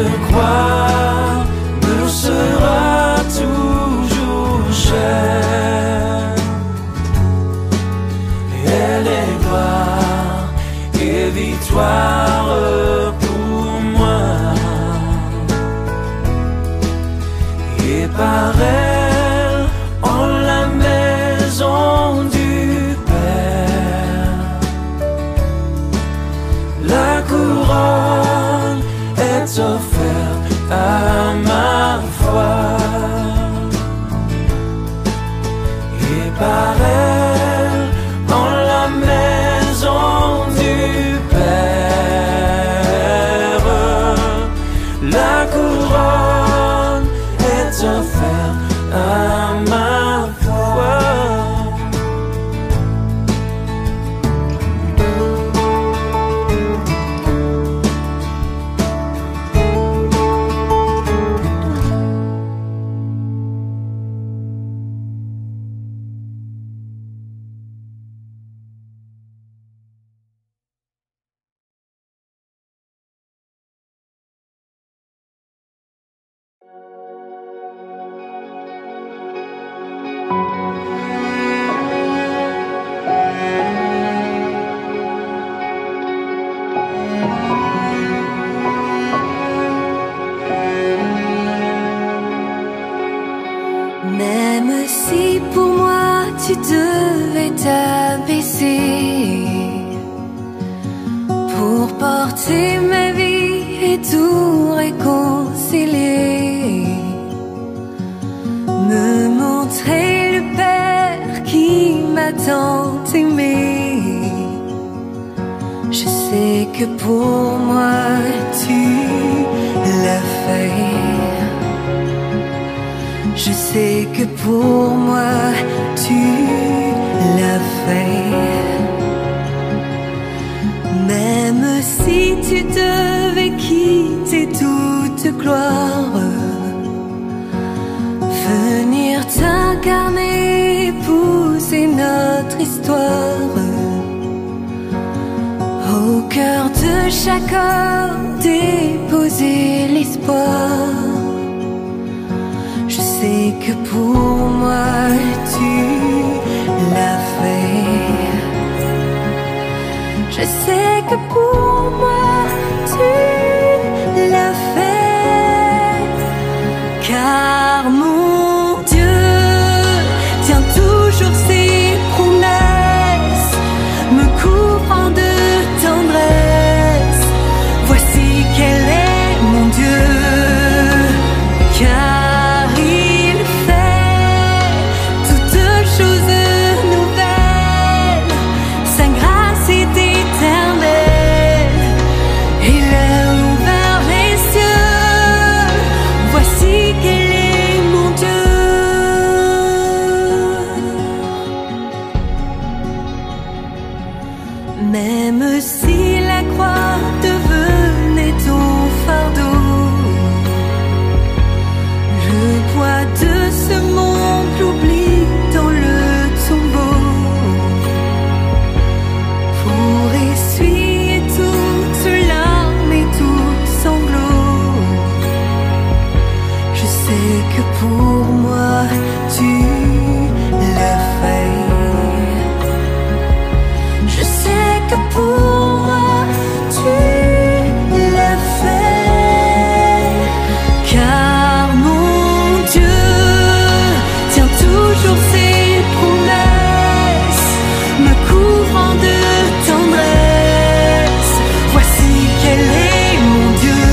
se croire me sera toujours chère. Elle est gloire et victoire pour moi. Et par elle, en la maison du Père, la couronne est offerte à ma foi. Et par elle, en la maison du Père, la couronne est offerte à ma foi. Même si pour moi tu devais t'abaisser pour porter ma vie et tout réconcilier, me montrer le Père qui m'a tant aimé, je sais que pour moi tu l'as fait. Je sais que pour moi tu l'as fait. Même si tu devais quitter toute gloire, venir t'incarner, épouser notre histoire, au cœur de chaque homme déposer l'espoir. Je sais que pour moi tu l'as fait. Je sais que pour moi tu l'as fait. Car mon Dieu tient toujours ses promesses, me couvrant de tendresse. Voici quel est mon Dieu. Car il fait toutes choses nouvelles, sa grâce est éternelle. Il a ouvert les cieux, voici quel est mon Dieu. Même si la croix devenait ton fardeau, le poids de ce monde l'oublie dans le tombeau, pour essuyer toutes larmes et tout sanglot. Je sais que pour moi tu l'as fait. Je sais que pour moi tu l'as fait. Car mon Dieu tient toujours ses promesses, me couvrant de tendresse. Voici quel est mon Dieu.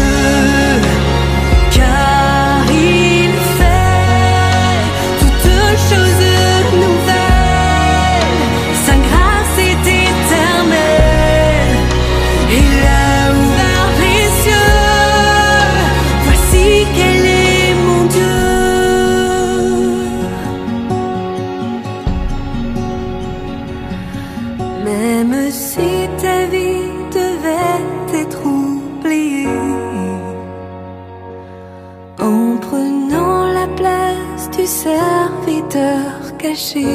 Car il fait toutes choses nouvelles, sa grâce est éternelle. Il a ouvert les cieux, voici quel est mon Dieu. Même si ta vie devait être oubliée, en prenant la place du serviteur caché,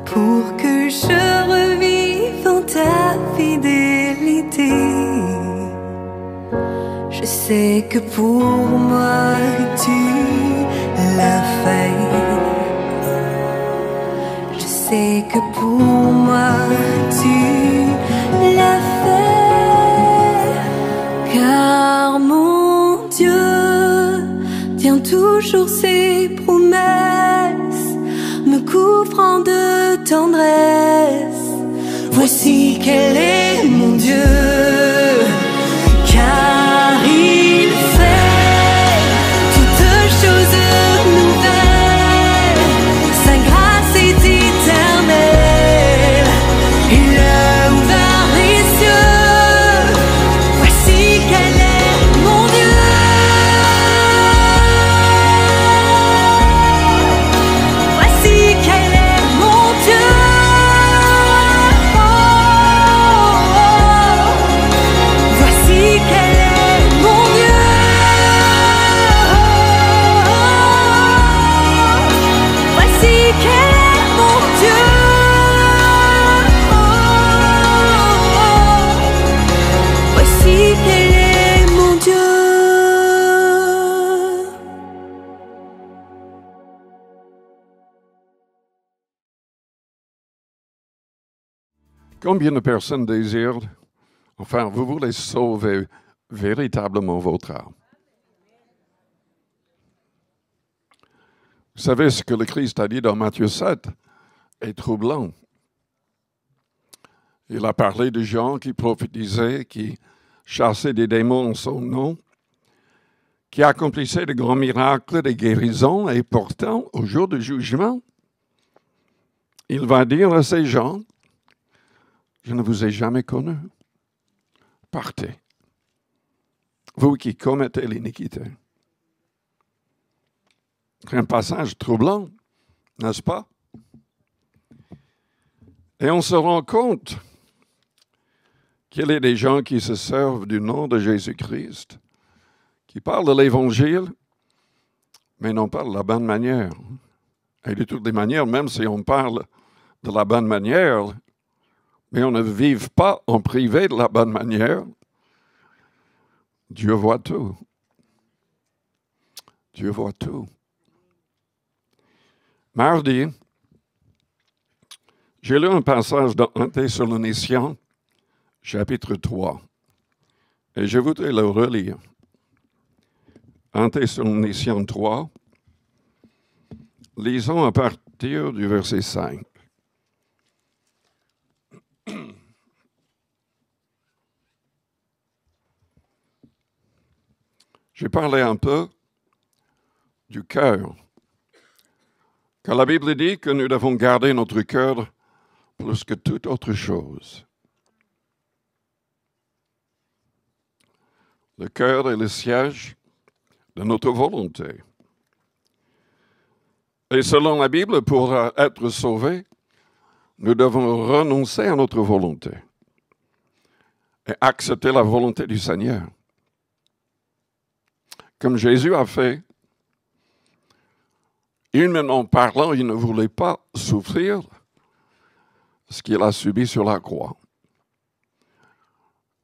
pour que je revive en ta fidélité, sais que pour moi tu l'as fait. Je sais que pour moi tu l'as fait. Car mon Dieu tient toujours ses promesses, me couvrant de tendresse. Voici quel est mon Dieu, car il fait toutes choses nouvelles. Sa grâce est éternelle, il a ouvert les cieux. Voici quel est mon Dieu. Voici quel est mon Dieu. Voici quel est mon Dieu. Voici quel est mon Dieu. Voici quel est mon Dieu. Combien de personnes désirent, enfin, vous voulez sauver véritablement votre âme? Vous savez ce que le Christ a dit dans Matthieu 7 est troublant. Il a parlé de gens qui prophétisaient, qui chassaient des démons en son nom, qui accomplissaient de grands miracles, des guérisons, et pourtant, au jour du jugement, il va dire à ces gens, je ne vous ai jamais connus. Partez. Vous qui commettez l'iniquité. C'est un passage troublant, n'est-ce pas? Et on se rend compte qu'il y a des gens qui se servent du nom de Jésus-Christ, qui parlent de l'Évangile, mais non pas de la bonne manière. Et de toutes les manières, même si on parle de la bonne manière, mais on ne vive pas en privé de la bonne manière, Dieu voit tout. Dieu voit tout. Mardi, j'ai lu un passage dans 1 Thessaloniciens, chapitre 3, et je voudrais le relire. 1 Thessaloniciens 3, lisons à partir du verset 5. J'ai parlé un peu du cœur. Car la Bible dit que nous devons garder notre cœur plus que toute autre chose. Le cœur est le siège de notre volonté. Et selon la Bible, pour être sauvés, nous devons renoncer à notre volonté et accepter la volonté du Seigneur. Comme Jésus a fait, humainement parlant, il ne voulait pas souffrir ce qu'il a subi sur la croix.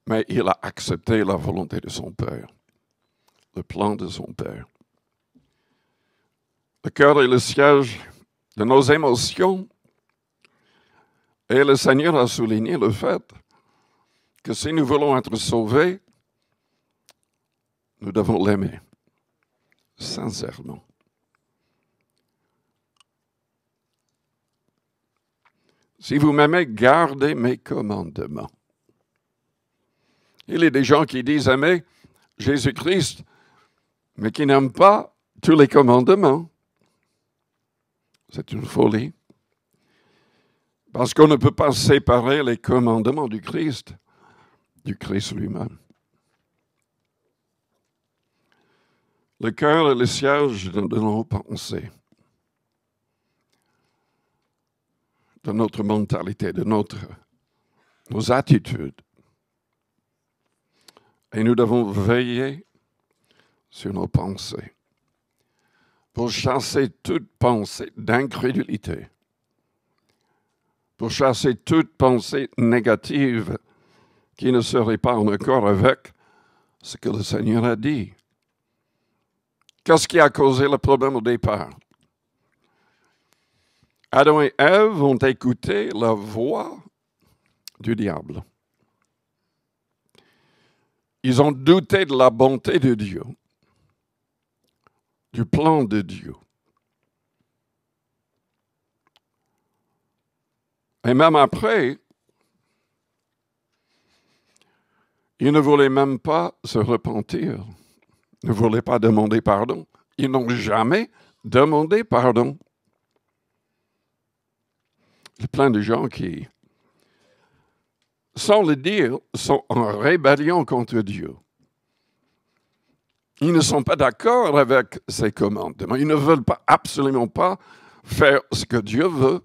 Mais il a accepté la volonté de son Père, le plan de son Père. Le cœur est le siège de nos émotions. Et le Seigneur a souligné le fait que si nous voulons être sauvés, nous devons l'aimer, sincèrement. Si vous m'aimez, gardez mes commandements. Il y a des gens qui disent aimer Jésus-Christ, mais qui n'aiment pas tous les commandements. C'est une folie. Parce qu'on ne peut pas séparer les commandements du Christ lui-même. Le cœur est le siège de nos pensées, de notre mentalité, de nos attitudes. Et nous devons veiller sur nos pensées pour chasser toute pensée d'incrédulité, pour chasser toute pensée négative qui ne serait pas en accord avec ce que le Seigneur a dit. Qu'est-ce qui a causé le problème au départ? Adam et Ève ont écouté la voix du diable. Ils ont douté de la bonté de Dieu, du plan de Dieu. Et même après, ils ne voulaient même pas se repentir, ne voulaient pas demander pardon. Ils n'ont jamais demandé pardon. Il y a plein de gens qui, sans le dire, sont en rébellion contre Dieu. Ils ne sont pas d'accord avec ses commandements. Ils ne veulent pas, absolument pas faire ce que Dieu veut.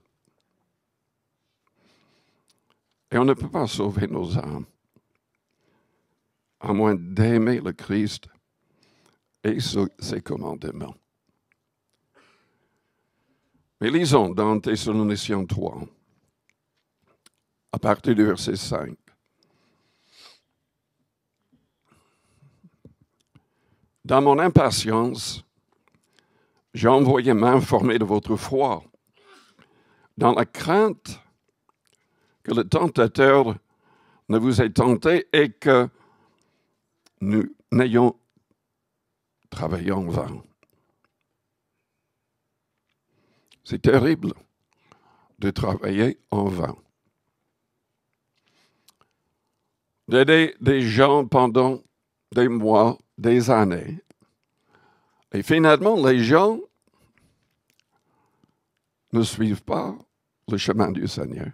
Et on ne peut pas sauver nos âmes à moins d'aimer le Christ et ses commandements. Mais lisons dans Thessaloniciens 3, à partir du verset 5. Dans mon impatience, j'ai envoyé m'informer de votre foi, dans la crainte que le tentateur ne vous ait tenté et que nous n'ayons travaillé en vain. C'est terrible de travailler en vain. D'aider des gens pendant des mois, des années. Et finalement, les gens ne suivent pas le chemin du Seigneur.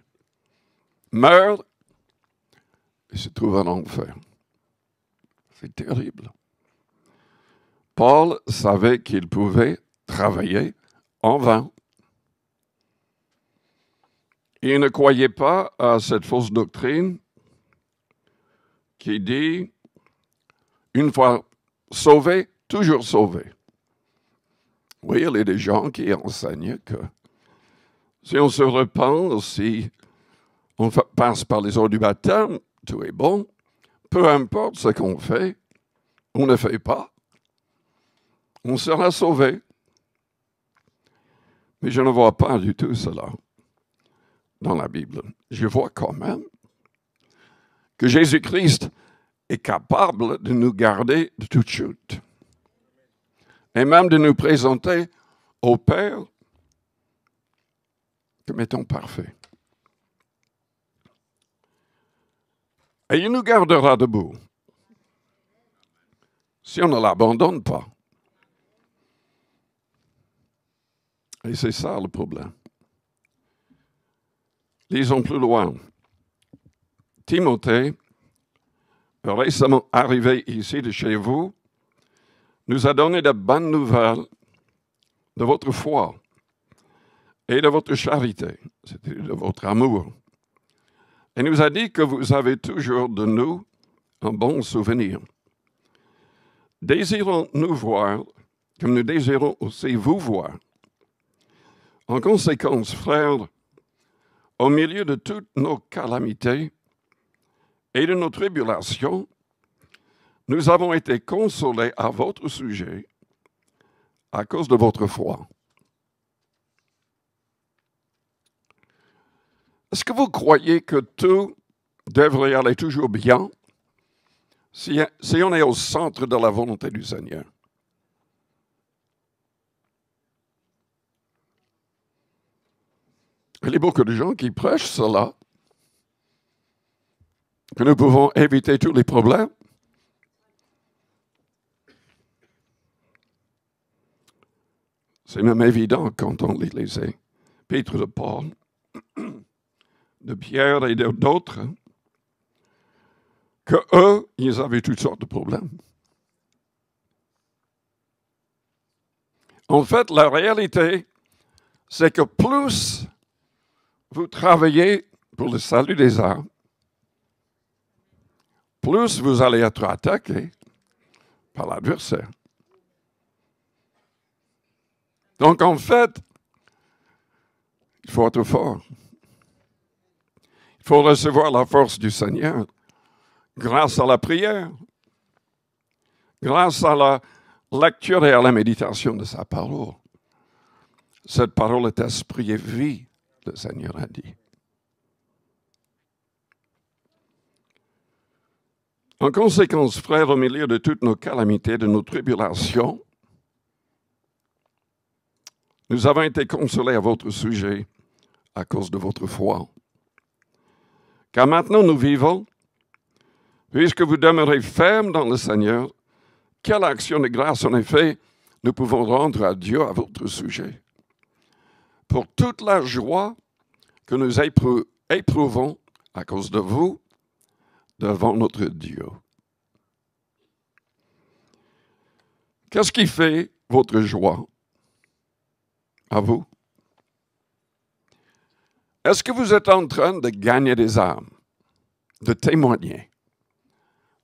Meurent et se trouvent en enfer. C'est terrible. Paul savait qu'il pouvait travailler en vain. Il ne croyait pas à cette fausse doctrine qui dit, une fois sauvé, toujours sauvé. Oui, il y a des gens qui enseignent que si on se repent, si on passe par les eaux du baptême, tout est bon. Peu importe ce qu'on fait, on ne fait pas, on sera sauvé. Mais je ne vois pas du tout cela dans la Bible. Je vois quand même que Jésus-Christ est capable de nous garder de toute chute. Et même de nous présenter au Père comme étant parfait. Et il nous gardera debout si on ne l'abandonne pas. Et c'est ça le problème. Lisons plus loin. Timothée, récemment arrivé ici de chez vous, nous a donné de bonnes nouvelles de votre foi et de votre charité, c'est-à-dire de votre amour. Et nous a dit que vous avez toujours de nous un bon souvenir. Désirons-nous voir, comme nous désirons aussi vous voir. En conséquence, frères, au milieu de toutes nos calamités et de nos tribulations, nous avons été consolés à votre sujet à cause de votre foi. Est-ce que vous croyez que tout devrait aller toujours bien si on est au centre de la volonté du Seigneur? Il y a beaucoup de gens qui prêchent cela, que nous pouvons éviter tous les problèmes. C'est même évident quand on lit les épîtres de Paul, de Pierre et d'autres, que eux, ils avaient toutes sortes de problèmes. En fait, la réalité, c'est que plus vous travaillez pour le salut des âmes, plus vous allez être attaqué par l'adversaire. Donc, en fait, il faut être fort. Il faut recevoir la force du Seigneur grâce à la prière. grâce à la lecture et à la méditation de sa parole. Cette parole est esprit et vie, le Seigneur a dit. En conséquence, frères, au milieu de toutes nos calamités, de nos tribulations, nous avons été consolés à votre sujet à cause de votre foi. Car maintenant nous vivons, puisque vous demeurez fermes dans le Seigneur, quelle action de grâce en effet nous pouvons rendre à Dieu à votre sujet, pour toute la joie que nous éprouvons à cause de vous devant notre Dieu. Qu'est-ce qui fait votre joie à vous? Est-ce que vous êtes en train de gagner des âmes, de témoigner,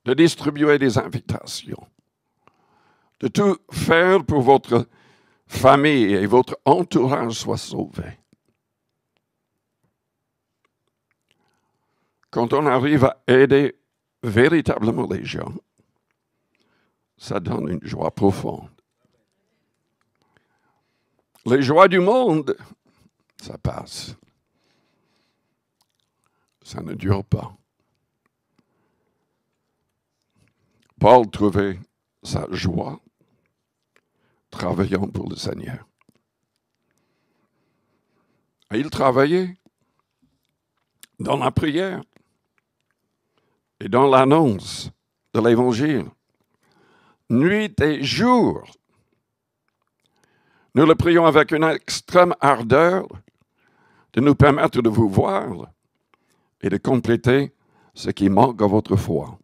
de distribuer des invitations, de tout faire pour votre famille et votre entourage soit sauvé? Quand on arrive à aider véritablement les gens, ça donne une joie profonde. Les joies du monde, ça passe. Ça ne dure pas. Paul trouvait sa joie travaillant pour le Seigneur. Et il travaillait dans la prière et dans l'annonce de l'Évangile, nuit et jour. Nous le prions avec une extrême ardeur de nous permettre de vous voir et de compléter ce qui manque à votre foi.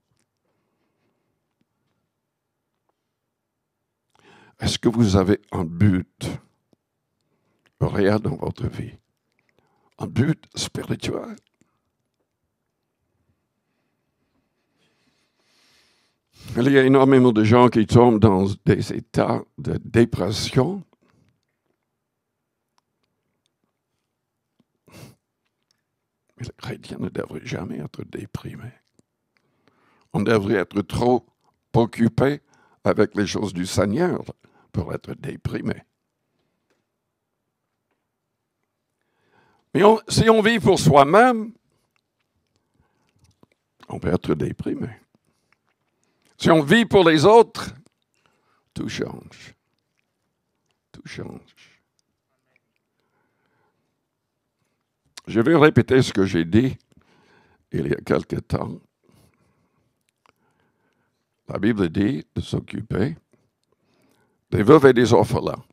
Est-ce que vous avez un but réel dans votre vie? Un but spirituel? Il y a énormément de gens qui tombent dans des états de dépression. Mais le chrétien ne devrait jamais être déprimé. On devrait être trop occupé avec les choses du Seigneur pour être déprimé. Mais si on vit pour soi-même, on peut être déprimé. Si on vit pour les autres, tout change. Tout change. Je vais répéter ce que j'ai dit il y a quelque temps. La Bible dit de s'occuper des veuves et des orphelins.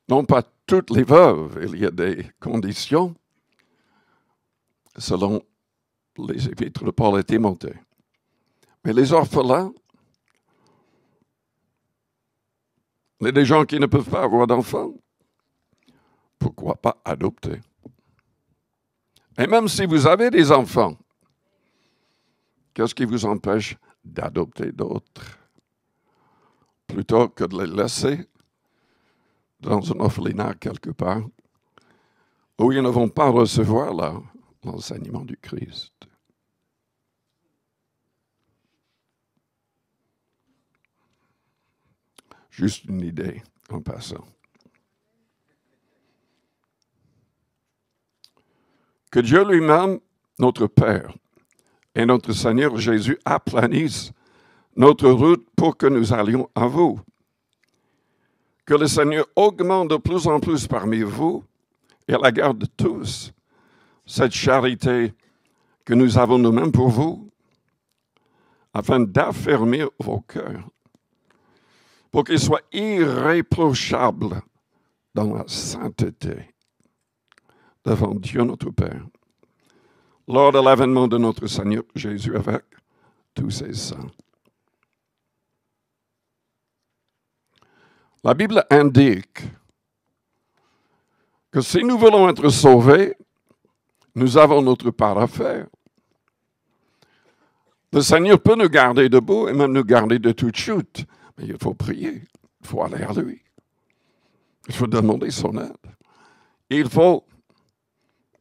Non pas toutes les veuves, il y a des conditions selon les épîtres de Paul et Timothée. Mais les orphelins, il y a des gens qui ne peuvent pas avoir d'enfants. Pourquoi pas adopter? Et même si vous avez des enfants, qu'est-ce qui vous empêche d'adopter d'autres plutôt que de les laisser dans un orphelinat quelque part où ils ne vont pas recevoir l'enseignement du Christ? Juste une idée en passant. Que Dieu lui-même, notre Père, et notre Seigneur Jésus aplanissent notre route pour que nous allions à vous. Que le Seigneur augmente de plus en plus parmi vous et à la garde de tous cette charité que nous avons nous-mêmes pour vous, afin d'affermir vos cœurs, pour qu'ils soient irréprochables dans la sainteté devant Dieu notre Père, lors de l'avènement de notre Seigneur Jésus avec tous ses saints. La Bible indique que si nous voulons être sauvés, nous avons notre part à faire. Le Seigneur peut nous garder debout et même nous garder de toute chute, mais il faut prier, il faut aller à lui, il faut demander son aide. Il faut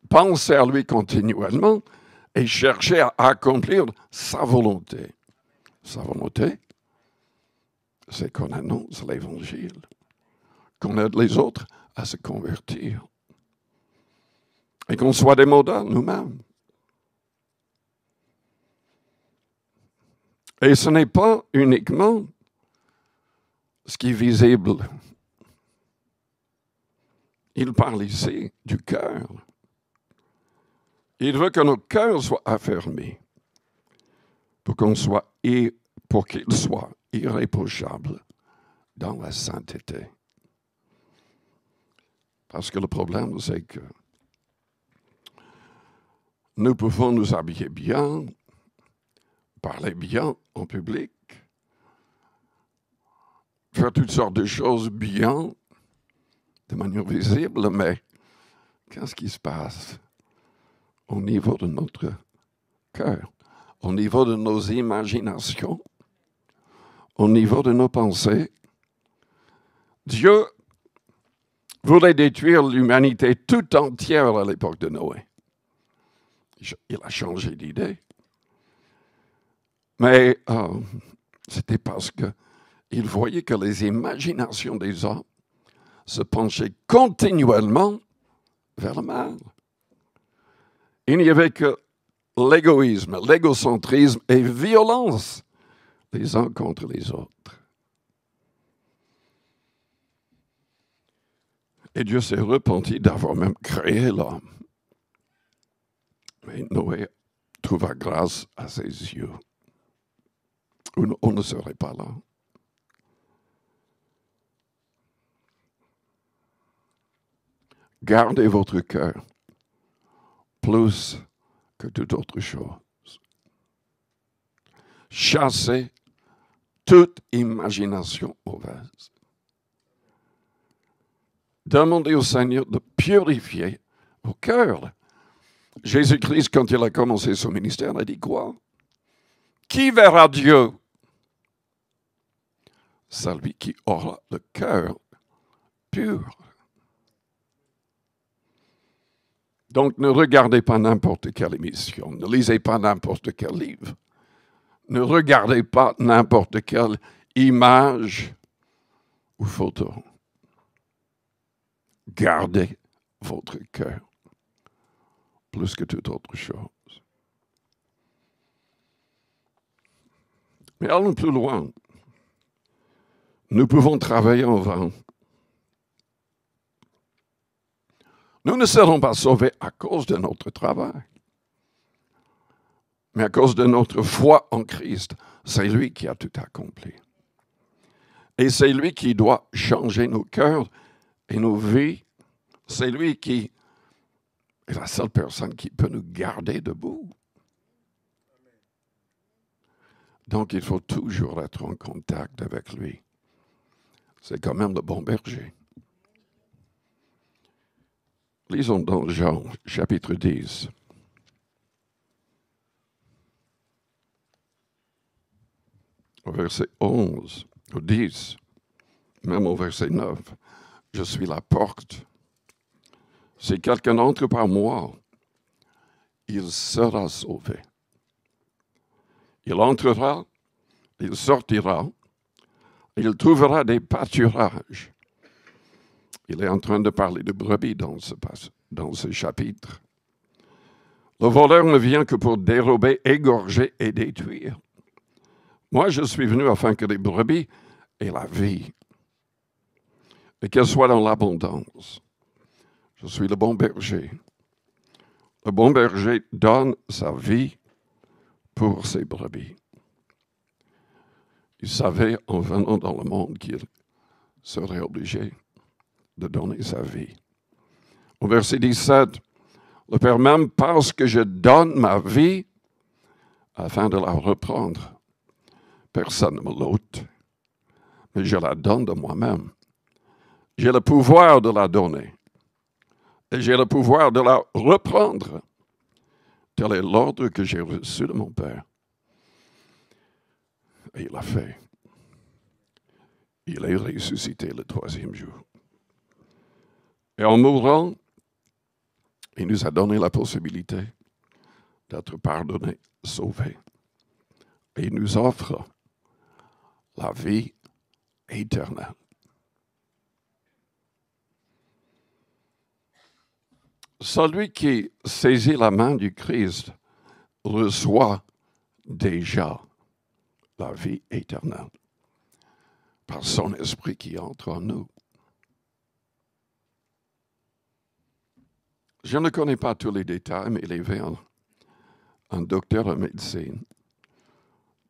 penser à lui continuellement et chercher à accomplir sa volonté. Sa volonté, c'est qu'on annonce l'Évangile, qu'on aide les autres à se convertir et qu'on soit des modèles nous-mêmes. Et ce n'est pas uniquement ce qui est visible. Il parle ici du cœur. Il veut que notre cœur soit affermi pour qu'il soit irréprochable dans la sainteté. Parce que le problème, c'est que nous pouvons nous habiller bien, parler bien en public, faire toutes sortes de choses bien, de manière visible, mais qu'est-ce qui se passe au niveau de notre cœur, au niveau de nos imaginations, au niveau de nos pensées? Dieu voulait détruire l'humanité tout entière à l'époque de Noé. Il a changé d'idée. Mais c'était parce qu'il voyait que les imaginations des hommes se penchaient continuellement vers le mal. Il n'y avait que l'égoïsme, l'égocentrisme et violence les uns contre les autres. Et Dieu s'est repenti d'avoir même créé l'homme. Mais Noé trouva grâce à ses yeux. On ne serait pas là. Gardez votre cœur plus que toute autre chose. Chassez toute imagination mauvaise. Demandez au Seigneur de purifier vos cœurs. Jésus-Christ, quand il a commencé son ministère, a dit quoi? Qui verra Dieu? Celui qui aura le cœur pur. Donc, ne regardez pas n'importe quelle émission, ne lisez pas n'importe quel livre, ne regardez pas n'importe quelle image ou photo. Gardez votre cœur plus que toute autre chose. Mais allons plus loin. Nous pouvons travailler en vain. Nous ne serons pas sauvés à cause de notre travail, mais à cause de notre foi en Christ. C'est lui qui a tout accompli. Et c'est lui qui doit changer nos cœurs et nos vies. C'est lui qui est la seule personne qui peut nous garder debout. Donc, il faut toujours être en contact avec lui. C'est quand même le bon berger. Lisons dans Jean, chapitre 10. Au verset 11, au 10, même au verset 9. Je suis la porte. Si quelqu'un entre par moi, il sera sauvé. Il entrera, il sortira, il trouvera des pâturages. Il est en train de parler de brebis dans ce chapitre. Le voleur ne vient que pour dérober, égorger et détruire. Moi, je suis venu afin que les brebis aient la vie et qu'elles soient dans l'abondance. Je suis le bon berger. Le bon berger donne sa vie pour ses brebis. Il savait en venant dans le monde qu'il serait obligé de donner sa vie. Au verset 17, le Père même pense que je donne ma vie afin de la reprendre. Personne ne me l'ôte, mais je la donne de moi-même. J'ai le pouvoir de la donner et j'ai le pouvoir de la reprendre. Tel est l'ordre que j'ai reçu de mon Père. Et il l'a fait. Il est ressuscité le 3e jour. Et en mourant, il nous a donné la possibilité d'être pardonnés, sauvés. Et il nous offre la vie éternelle. Celui qui saisit la main du Christ reçoit déjà la vie éternelle par son esprit qui entre en nous. Je ne connais pas tous les détails, mais il y avait un docteur en médecine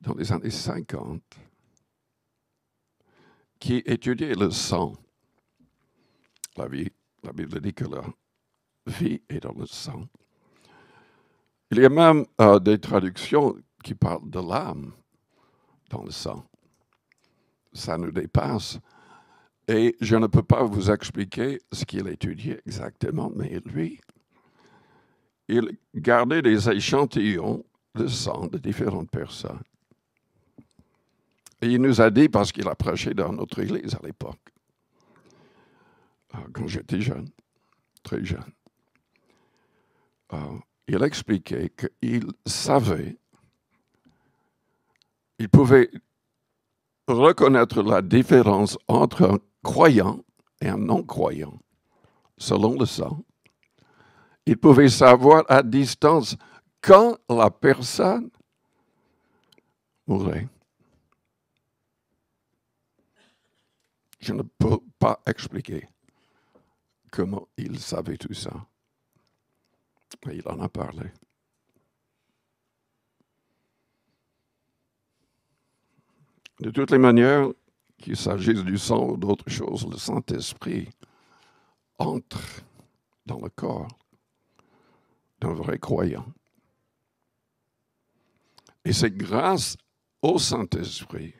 dans les années 50 qui étudiait le sang. La Bible dit que la vie est dans le sang. Il y a même des traductions qui parlent de l'âme dans le sang. Ça nous dépasse. Et je ne peux pas vous expliquer ce qu'il étudiait exactement, mais lui, il gardait des échantillons de sang de différentes personnes. Et il nous a dit, parce qu'il a prêché dans notre église à l'époque, quand j'étais jeune, très jeune, il expliquait qu'il savait, il pouvait reconnaître la différence entre un croyant et un non-croyant, selon le sang. Il pouvait savoir à distance quand la personne mourrait. Je ne peux pas expliquer comment il savait tout ça. Et il en a parlé. De toutes les manières, qu'il s'agisse du sang ou d'autres choses, le Saint-Esprit entre dans le corps d'un vrai croyant. Et c'est grâce au Saint-Esprit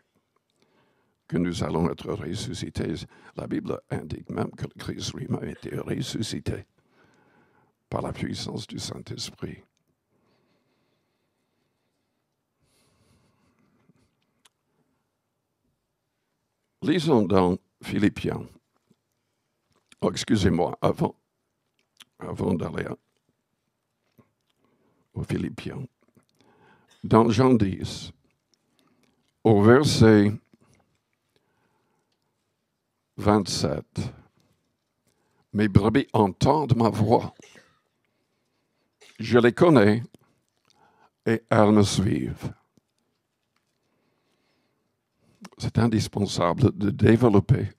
que nous allons être ressuscités. La Bible indique même que le Christ lui-même a été ressuscité par la puissance du Saint-Esprit. Lisons dans Philippiens. Oh, excusez-moi, avant d'aller aux Philippiens. Dans Jean 10, au verset 27, « Mes brebis entendent ma voix. Je les connais et elles me suivent. » C'est indispensable de développer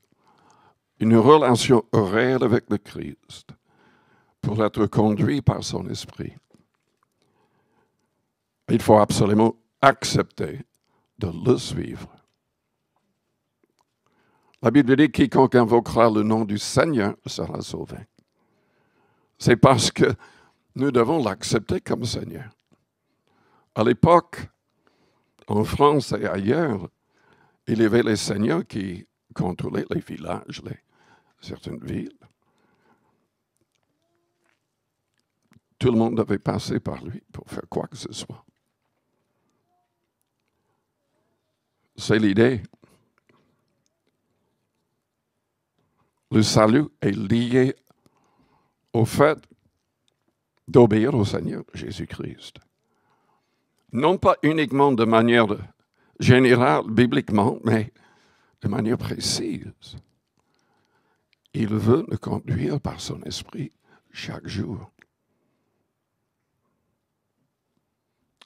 une relation réelle avec le Christ pour être conduit par son esprit. Il faut absolument accepter de le suivre. La Bible dit « Quiconque invoquera le nom du Seigneur sera sauvé ». C'est parce que nous devons l'accepter comme Seigneur. À l'époque, en France et ailleurs, il y avait les seigneurs qui contrôlaient les villages, certaines villes. Tout le monde devait passer par lui pour faire quoi que ce soit. C'est l'idée. Le salut est lié au fait d'obéir au Seigneur Jésus-Christ. Non pas uniquement de manière générale, bibliquement, mais de manière précise. Il veut nous conduire par son esprit chaque jour.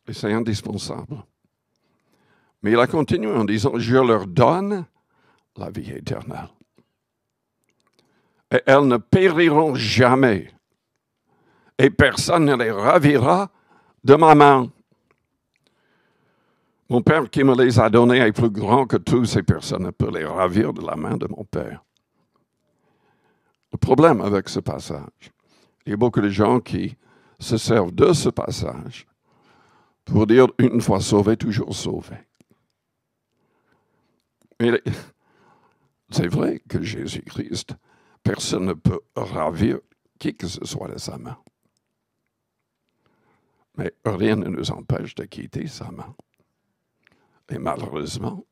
Et c'est indispensable. Mais il a continué en disant, « Je leur donne la vie éternelle. Et elles ne périront jamais. Et personne ne les ravira de ma main. » Mon Père qui me les a donnés est plus grand que tous ces personnes ne peut les ravir de la main de mon Père. Le problème avec ce passage, il y a beaucoup de gens qui se servent de ce passage pour dire une fois sauvé, toujours sauvé. Mais c'est vrai que Jésus-Christ, personne ne peut ravir qui que ce soit de sa main. Mais rien ne nous empêche de quitter sa main. Et malheureusement,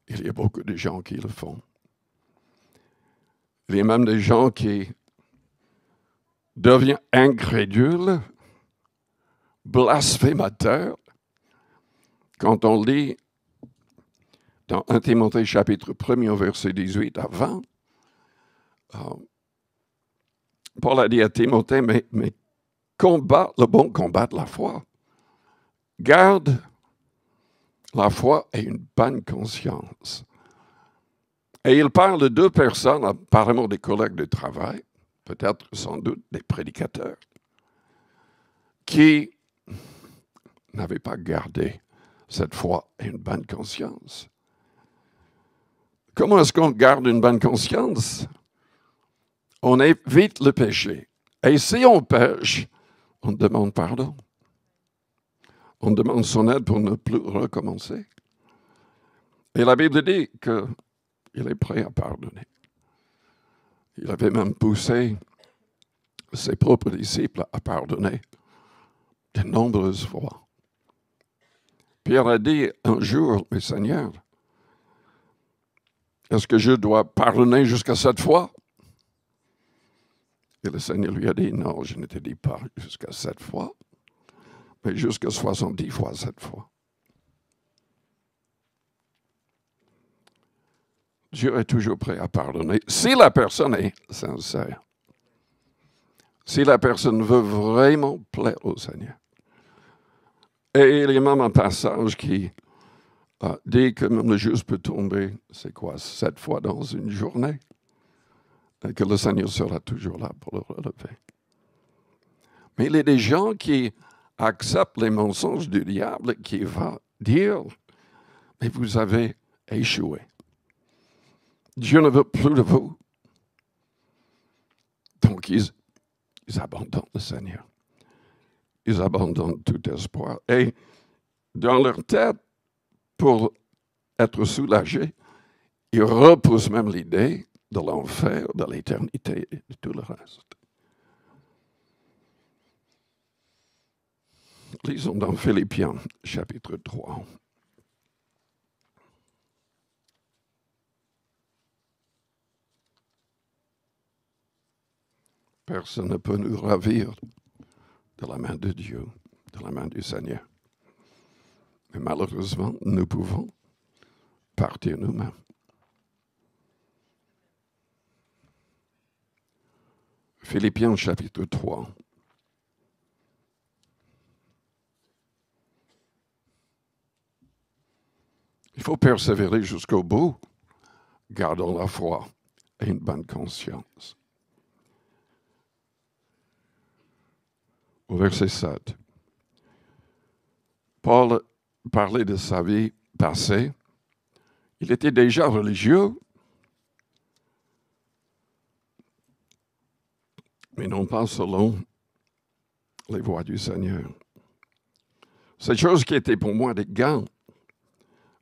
il y a beaucoup de gens qui le font. Il y a même des gens qui deviennent incrédules, blasphémateurs, quand on lit dans 1 Timothée chapitre 1er au verset 18 avant, Paul a dit à Timothée, mais combat le bon combat de la foi. Garde la foi et une bonne conscience. Et il parle de deux personnes, apparemment des collègues de travail, peut-être sans doute des prédicateurs, qui n'avaient pas gardé cette foi et une bonne conscience. Comment est-ce qu'on garde une bonne conscience? On évite le péché. Et si on pêche, on demande pardon. On demande son aide pour ne plus recommencer. Et la Bible dit qu'il est prêt à pardonner. Il avait même poussé ses propres disciples à pardonner de nombreuses fois. Pierre a dit un jour, mais Seigneur, est-ce que je dois pardonner jusqu'à 7 fois? Et le Seigneur lui a dit, non, je ne te dis pas jusqu'à 7 fois, mais jusqu'à 70 fois 7 fois. Dieu est toujours prêt à pardonner si la personne est sincère. Si la personne veut vraiment plaire au Seigneur. Et il y a même un passage qui dit que même le juste peut tomber, c'est quoi, 7 fois dans une journée, et que le Seigneur sera toujours là pour le relever. Mais il y a des gens qui acceptent les mensonges du diable qui va dire, mais vous avez échoué. Dieu ne veut plus de vous. Donc ils abandonnent le Seigneur. Ils abandonnent tout espoir. Et dans leur tête, pour être soulagés, ils repoussent même l'idée de l'enfer, de l'éternité et de tout le reste. Lisons dans Philippiens, chapitre 3. Personne ne peut nous ravir de la main de Dieu, de la main du Seigneur. Mais malheureusement, nous pouvons partir nous-mêmes. Philippiens chapitre 3. Il faut persévérer jusqu'au bout. Gardons la foi et une bonne conscience. Au verset 7, Paul parlait de sa vie passée. Il était déjà religieux, mais non pas selon les voies du Seigneur. Ces choses qui étaient pour moi des gains,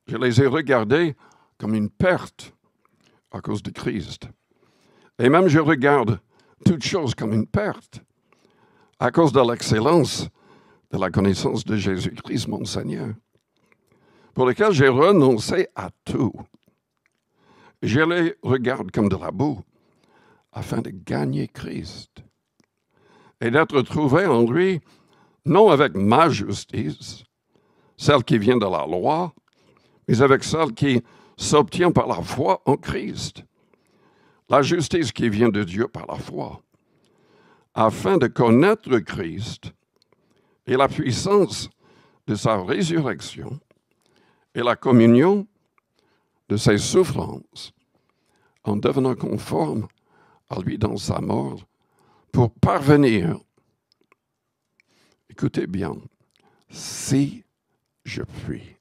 je les ai regardées comme une perte à cause de Christ. Et même je regarde toutes choses comme une perte à cause de l'excellence de la connaissance de Jésus-Christ, mon Seigneur, pour lequel j'ai renoncé à tout. Je les regarde comme de la boue, afin de gagner Christ et d'être trouvé en lui, non avec ma justice, celle qui vient de la loi, mais avec celle qui s'obtient par la foi en Christ, la justice qui vient de Dieu par la foi, afin de connaître Christ et la puissance de sa résurrection et la communion de ses souffrances, en devenant conforme à lui dans sa mort, pour parvenir, écoutez bien, si je puis,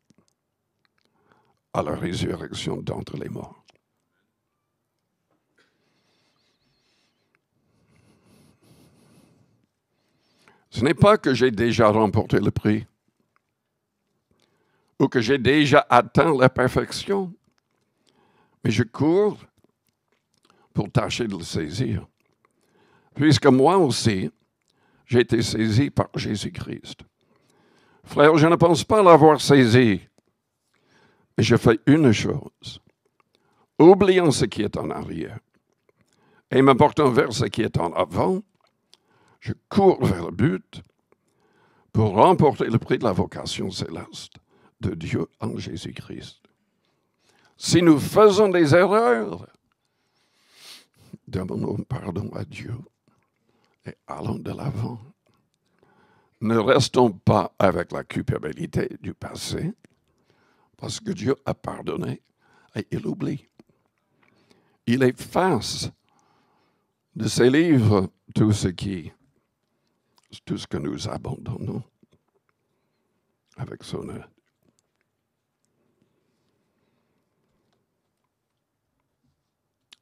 à la résurrection d'entre les morts. Ce n'est pas que j'ai déjà remporté le prix ou que j'ai déjà atteint la perfection, mais je cours pour tâcher de le saisir. Puisque moi aussi, j'ai été saisi par Jésus-Christ. Frère, je ne pense pas l'avoir saisi, mais je fais une chose, oubliant ce qui est en arrière et me portant vers ce qui est en avant, je cours vers le but pour remporter le prix de la vocation céleste de Dieu en Jésus-Christ. Si nous faisons des erreurs, demandons pardon à Dieu et allons de l'avant. Ne restons pas avec la culpabilité du passé, parce que Dieu a pardonné et il oublie. Il efface de ses livres tout ce que nous abandonnons avec son aide.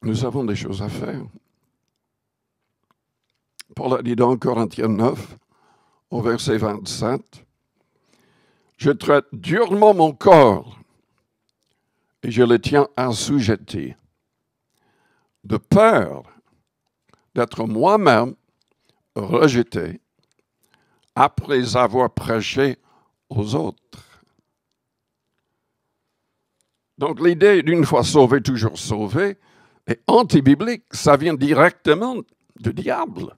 Nous avons des choses à faire. Paul a dit dans Corinthiens 9, au verset 27, « Je traite durement mon corps et je le tiens assujetti, de peur d'être moi-même rejeté après avoir prêché aux autres. » Donc l'idée d'une fois sauvé, toujours sauvé, est anti-biblique. Ça vient directement du diable.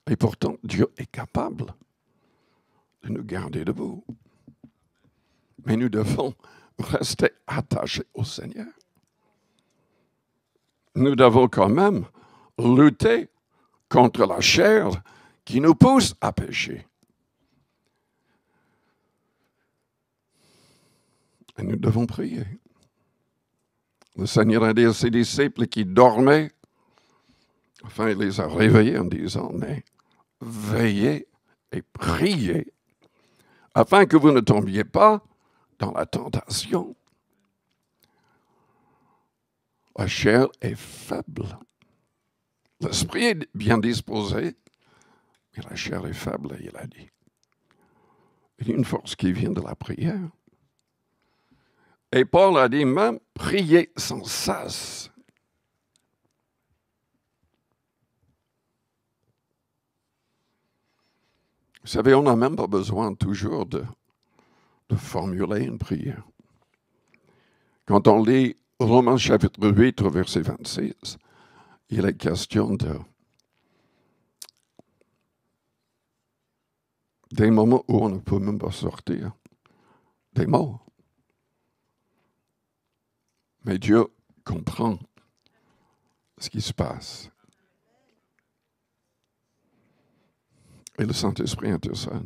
Et pourtant, Dieu est capable de nous garder debout. Mais nous devons rester attachés au Seigneur. Nous devons quand même lutter contre la chair qui nous pousse à pécher. Et nous devons prier. Le Seigneur a dit à ses disciples qui dormaient, enfin, il les a réveillés en disant, mais veillez et priez, afin que vous ne tombiez pas dans la tentation. La chair est faible. L'esprit est bien disposé, mais la chair est faible, il a dit. Il y a une force qui vient de la prière. Et Paul a dit même, priez sans cesse. Vous savez, on n'a même pas besoin toujours de formuler une prière. Quand on lit Romains chapitre 8, verset 26, il est question des moments où on ne peut même pas sortir des mots. Mais Dieu comprend ce qui se passe. Et le Saint-Esprit intercède.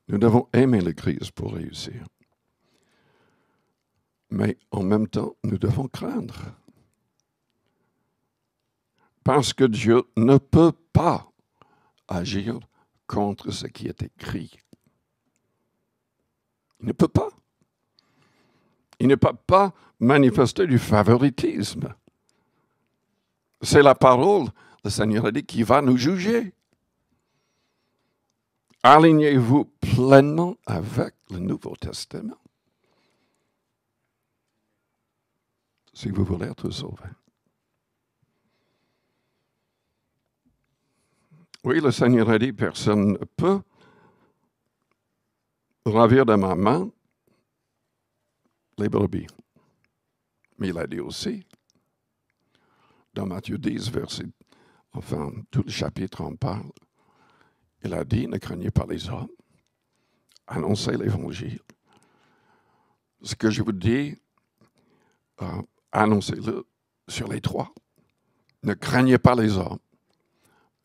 Nous devons aimer les crises pour réussir. Mais en même temps, nous devons craindre. Parce que Dieu ne peut pas agir contre ce qui est écrit. Il ne peut pas. Il ne peut pas manifester du favoritisme. C'est la parole, le Seigneur a dit, qui va nous juger. Alignez-vous pleinement avec le Nouveau Testament. Si vous voulez être sauvé. Oui, le Seigneur a dit, personne ne peut ravir de ma main les brebis. Mais il a dit aussi, dans Matthieu 10, enfin, tout le chapitre en parle, il a dit, ne craignez pas les hommes, annoncez l'Évangile. Ce que je vous dis, annoncez-le sur les trois. Ne craignez pas les hommes.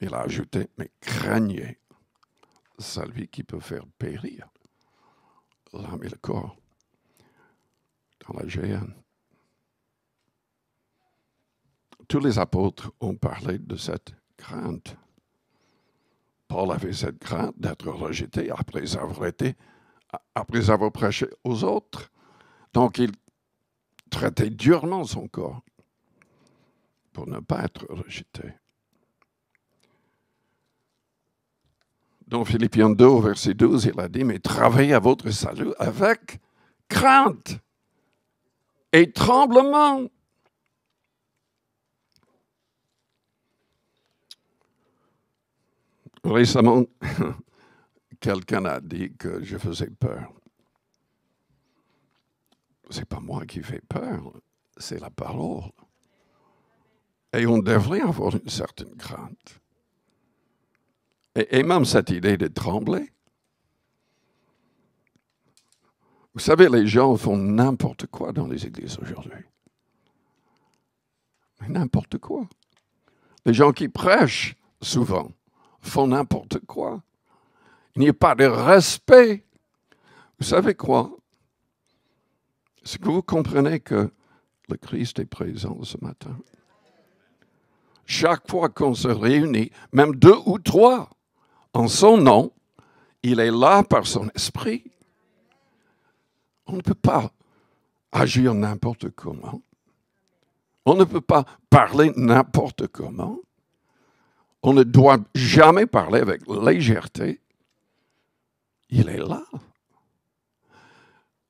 Il a ajouté, mais craignez celui qui peut faire périr l'âme et le corps dans la géhenne. Tous les apôtres ont parlé de cette crainte. Paul avait cette crainte d'être rejeté après avoir prêché aux autres. Donc il traitait durement son corps pour ne pas être rejeté. Dans Philippiens 2, verset 12, il a dit, mais travaillez à votre salut avec crainte et tremblement. Récemment, quelqu'un a dit que je faisais peur. C'est pas moi qui fais peur, c'est la parole. Et on devrait avoir une certaine crainte. Et même cette idée de trembler. Vous savez, les gens font n'importe quoi dans les églises aujourd'hui. N'importe quoi. Les gens qui prêchent, souvent, font n'importe quoi. Il n'y a pas de respect. Vous savez quoi? Est-ce que vous comprenez que le Christ est présent ce matin? Chaque fois qu'on se réunit, même 2 ou 3, en son nom, il est là par son esprit. On ne peut pas agir n'importe comment. On ne peut pas parler n'importe comment. On ne doit jamais parler avec légèreté. Il est là.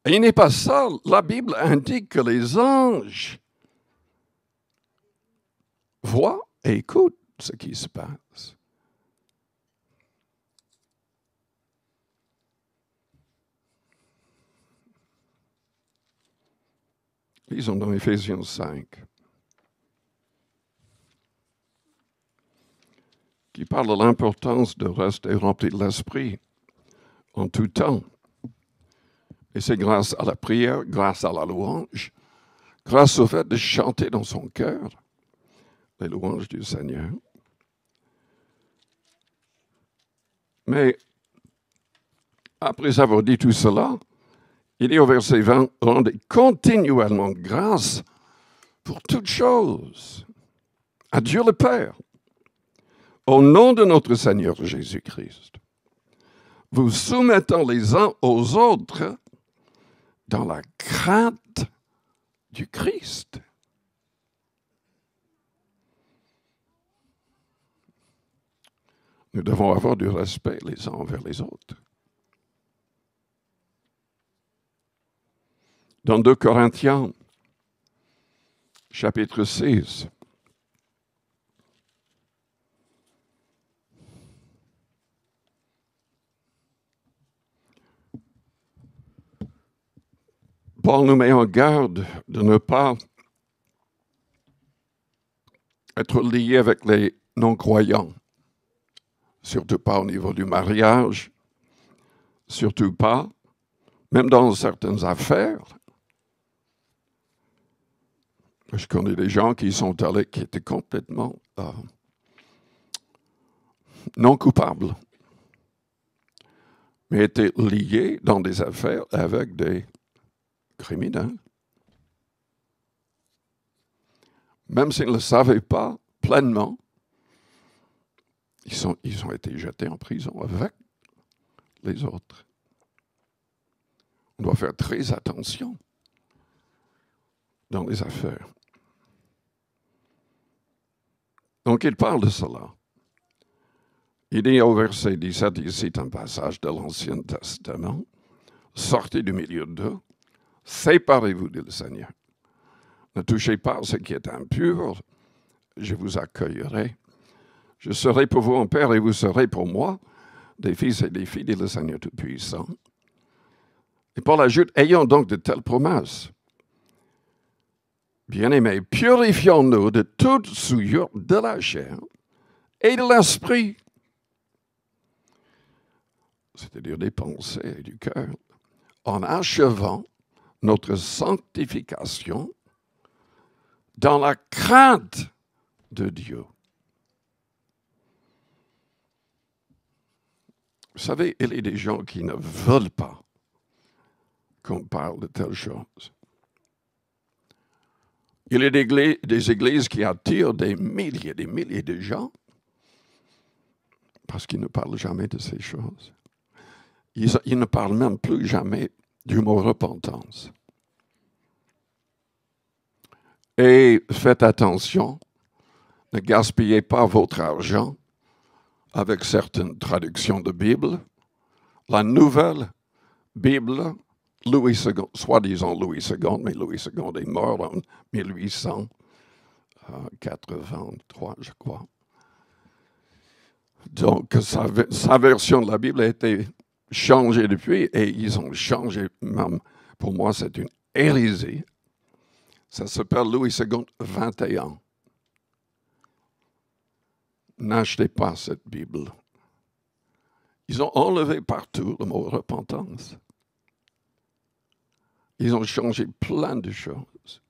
Et il n'est pas seul. La Bible indique que les anges voient et écoutent ce qui se passe. Lisons dans Éphésiens 5, qui parle de l'importance de rester rempli de l'Esprit en tout temps. Et c'est grâce à la prière, grâce à la louange, grâce au fait de chanter dans son cœur les louanges du Seigneur. Mais après avoir dit tout cela, il dit au verset 20, « Rendez continuellement grâce pour toutes choses à Dieu le Père, au nom de notre Seigneur Jésus-Christ, vous soumettant les uns aux autres dans la crainte du Christ. » Nous devons avoir du respect les uns envers les autres. Dans 2 Corinthiens, chapitre 6, Paul nous met en garde de ne pas être lié avec les non-croyants, surtout pas au niveau du mariage, surtout pas, même dans certaines affaires. Je connais des gens qui sont allés, qui étaient complètement non coupables, mais étaient liés dans des affaires avec des criminels. Même s'ils ne le savaient pas pleinement, ils ont été jetés en prison avec les autres. On doit faire très attention dans les affaires. Donc, il parle de cela. Il dit au verset 17, ici un passage de l'Ancien Testament, « Sortez du milieu d'eux, séparez-vous, dit le Seigneur. Ne touchez pas à ce qui est impur, je vous accueillerai. Je serai pour vous un père et vous serez pour moi des fils et des filles, dit le Seigneur Tout-Puissant. » Et Paul ajoute, « Ayons donc de telles promesses. Bien-aimés, purifions-nous de toute souillure de la chair et de l'esprit. » C'est-à-dire des pensées et du cœur, en achevant notre sanctification dans la crainte de Dieu. Vous savez, il y a des gens qui ne veulent pas qu'on parle de telles choses. Il y a des églises qui attirent des milliers de gens parce qu'ils ne parlent jamais de ces choses. Ils ne parlent même plus jamais du mot repentance. Et faites attention, ne gaspillez pas votre argent avec certaines traductions de Bible. La nouvelle Bible, Louis II, soi-disant Louis II, mais Louis II est mort en 1883, je crois. Donc, sa version de la Bible a été changé depuis, et ils ont changé même. Pour moi, c'est une hérésie. Ça s'appelle Louis II 21. n'achetez pas cette Bible. Ils ont enlevé partout le mot repentance. Ils ont changé plein de choses.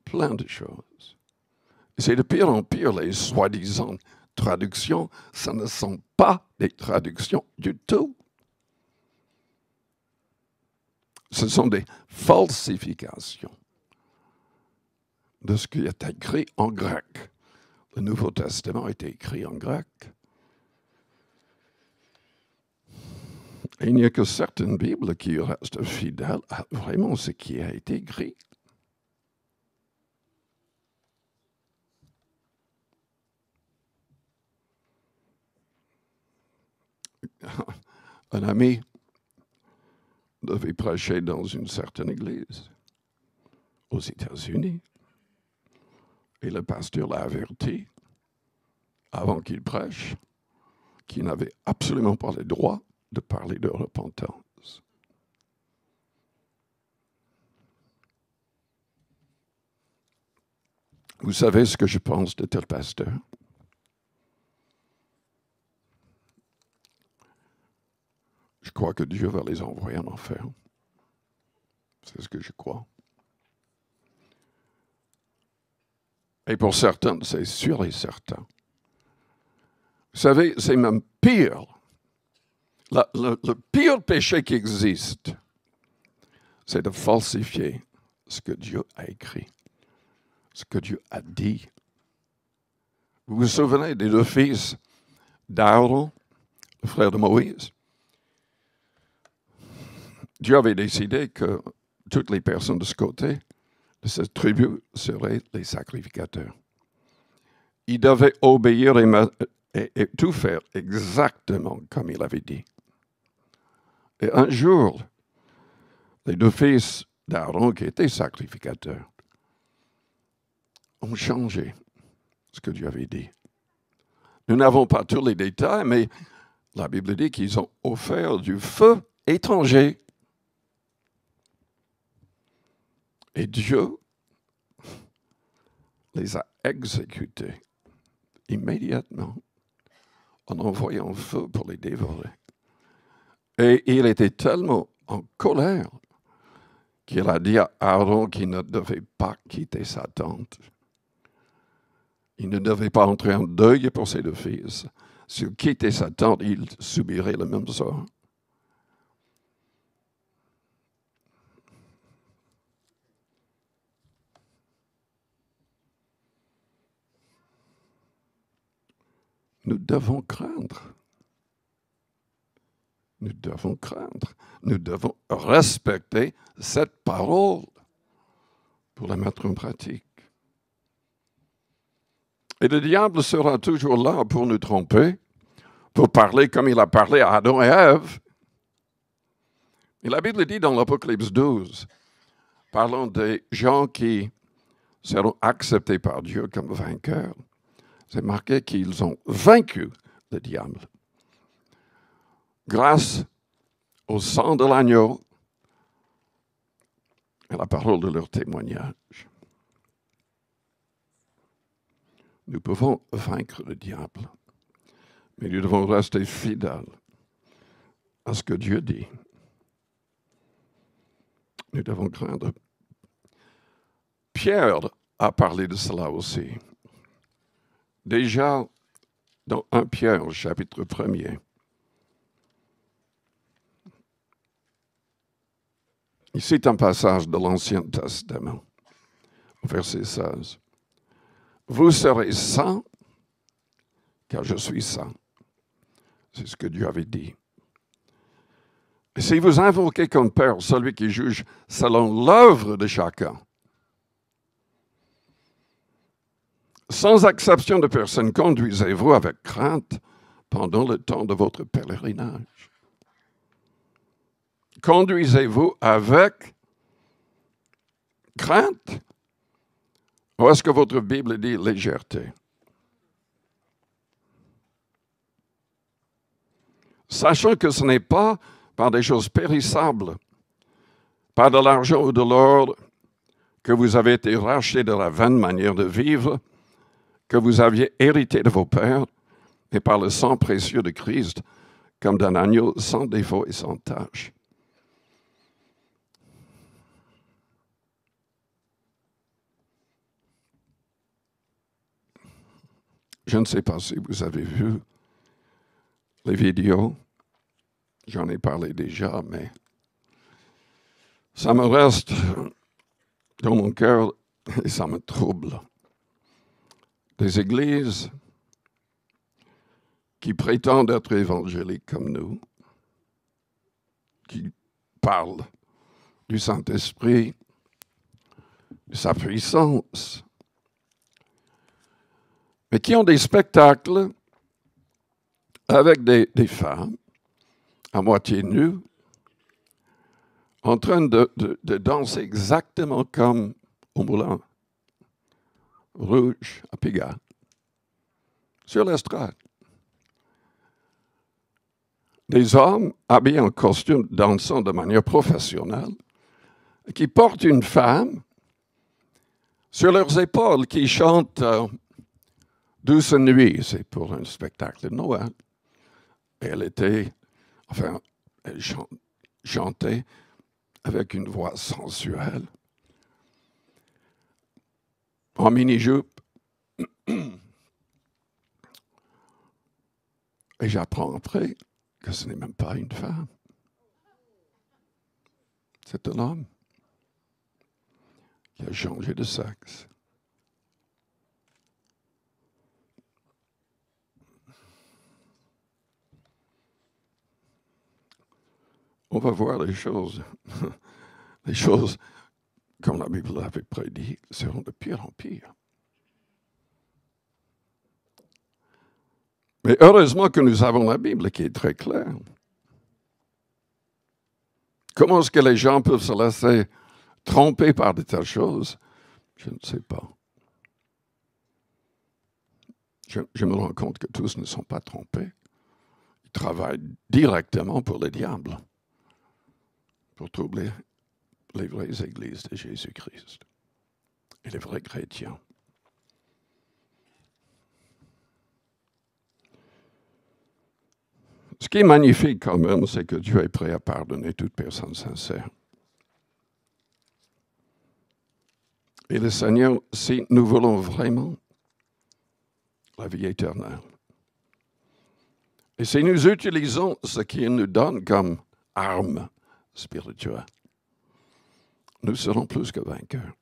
Plein de choses. Et c'est de pire en pire, les soi-disant traductions. Ce ne sont pas des traductions du tout. Ce sont des falsifications de ce qui est écrit en grec. Le Nouveau Testament est écrit en grec. Et il n'y a que certaines Bibles qui restent fidèles à vraiment ce qui a été écrit. Un ami devait prêcher dans une certaine église aux États-Unis. Et le pasteur l'a averti, avant qu'il prêche, qu'il n'avait absolument pas le droit de parler de repentance. Vous savez ce que je pense de tel pasteur? Je crois que Dieu va les envoyer en enfer. C'est ce que je crois. Et pour certains, c'est sûr et certain. Vous savez, c'est même pire. Le pire péché qui existe, c'est de falsifier ce que Dieu a écrit, ce que Dieu a dit. Vous vous souvenez des 2 fils d'Aaron, le frère de Moïse? Dieu avait décidé que toutes les personnes de ce côté, de cette tribu, seraient les sacrificateurs. Ils devaient obéir et tout faire exactement comme il avait dit. Et un jour, les 2 fils d'Aaron, qui étaient sacrificateurs, ont changé ce que Dieu avait dit. Nous n'avons pas tous les détails, mais la Bible dit qu'ils ont offert du feu étranger. Et Dieu les a exécutés immédiatement en envoyant feu pour les dévorer. Et il était tellement en colère qu'il a dit à Aaron qu'il ne devait pas quitter sa tente. Il ne devait pas entrer en deuil pour ses 2 fils. S'il quittait sa tente, il subirait le même sort. Nous devons craindre. Nous devons craindre. Nous devons respecter cette parole pour la mettre en pratique. Et le diable sera toujours là pour nous tromper, pour parler comme il a parlé à Adam et Ève. Et la Bible dit dans l'Apocalypse 12, parlant des gens qui seront acceptés par Dieu comme vainqueurs, c'est marqué qu'ils ont vaincu le diable. Grâce au sang de l'agneau et la parole de leur témoignage. Nous pouvons vaincre le diable, mais nous devons rester fidèles à ce que Dieu dit. Nous devons craindre. Pierre a parlé de cela aussi. Déjà, dans 1 Pierre, chapitre 1er, il cite un passage de l'Ancien Testament, au verset 16. « Vous serez saints, car je suis saint. » C'est ce que Dieu avait dit. Et si vous invoquez comme Père celui qui juge selon l'œuvre de chacun, sans exception de personne, conduisez-vous avec crainte pendant le temps de votre pèlerinage. Conduisez-vous avec crainte? Ou est-ce que votre Bible dit légèreté? Sachant que ce n'est pas par des choses périssables, par de l'argent ou de l'or, que vous avez été rachetés de la vaine manière de vivre, que vous aviez hérité de vos pères, et par le sang précieux de Christ, comme d'un agneau sans défaut et sans tache. Je ne sais pas si vous avez vu les vidéos. J'en ai parlé déjà, mais ça me reste dans mon cœur et ça me trouble. Des églises qui prétendent être évangéliques comme nous, qui parlent du Saint-Esprit, de sa puissance, mais qui ont des spectacles avec des femmes à moitié nues, en train de danser exactement comme au Moulin Rouge à Pigalle, sur l'estrade. Des hommes habillés en costume dansant de manière professionnelle, qui portent une femme sur leurs épaules, qui chantent Douce nuit, c'est pour un spectacle de Noël. Et elle chantait avec une voix sensuelle, en mini-jupe. Et j'apprends après que ce n'est même pas une femme. C'est un homme qui a changé de sexe. On va voir les choses comme la Bible l'avait prédit, seront de pire en pire. Mais heureusement que nous avons la Bible qui est très claire. Comment est-ce que les gens peuvent se laisser tromper par de telles choses? Je ne sais pas. Je me rends compte que tous ne sont pas trompés. Ils travaillent directement pour le diable, pour troubler les vraies églises de Jésus-Christ et les vrais chrétiens. Ce qui est magnifique quand même, c'est que Dieu est prêt à pardonner toute personne sincère. Et le Seigneur, si nous voulons vraiment la vie éternelle, et si nous utilisons ce qu'il nous donne comme arme spirituelle, nous serons plus que vainqueurs.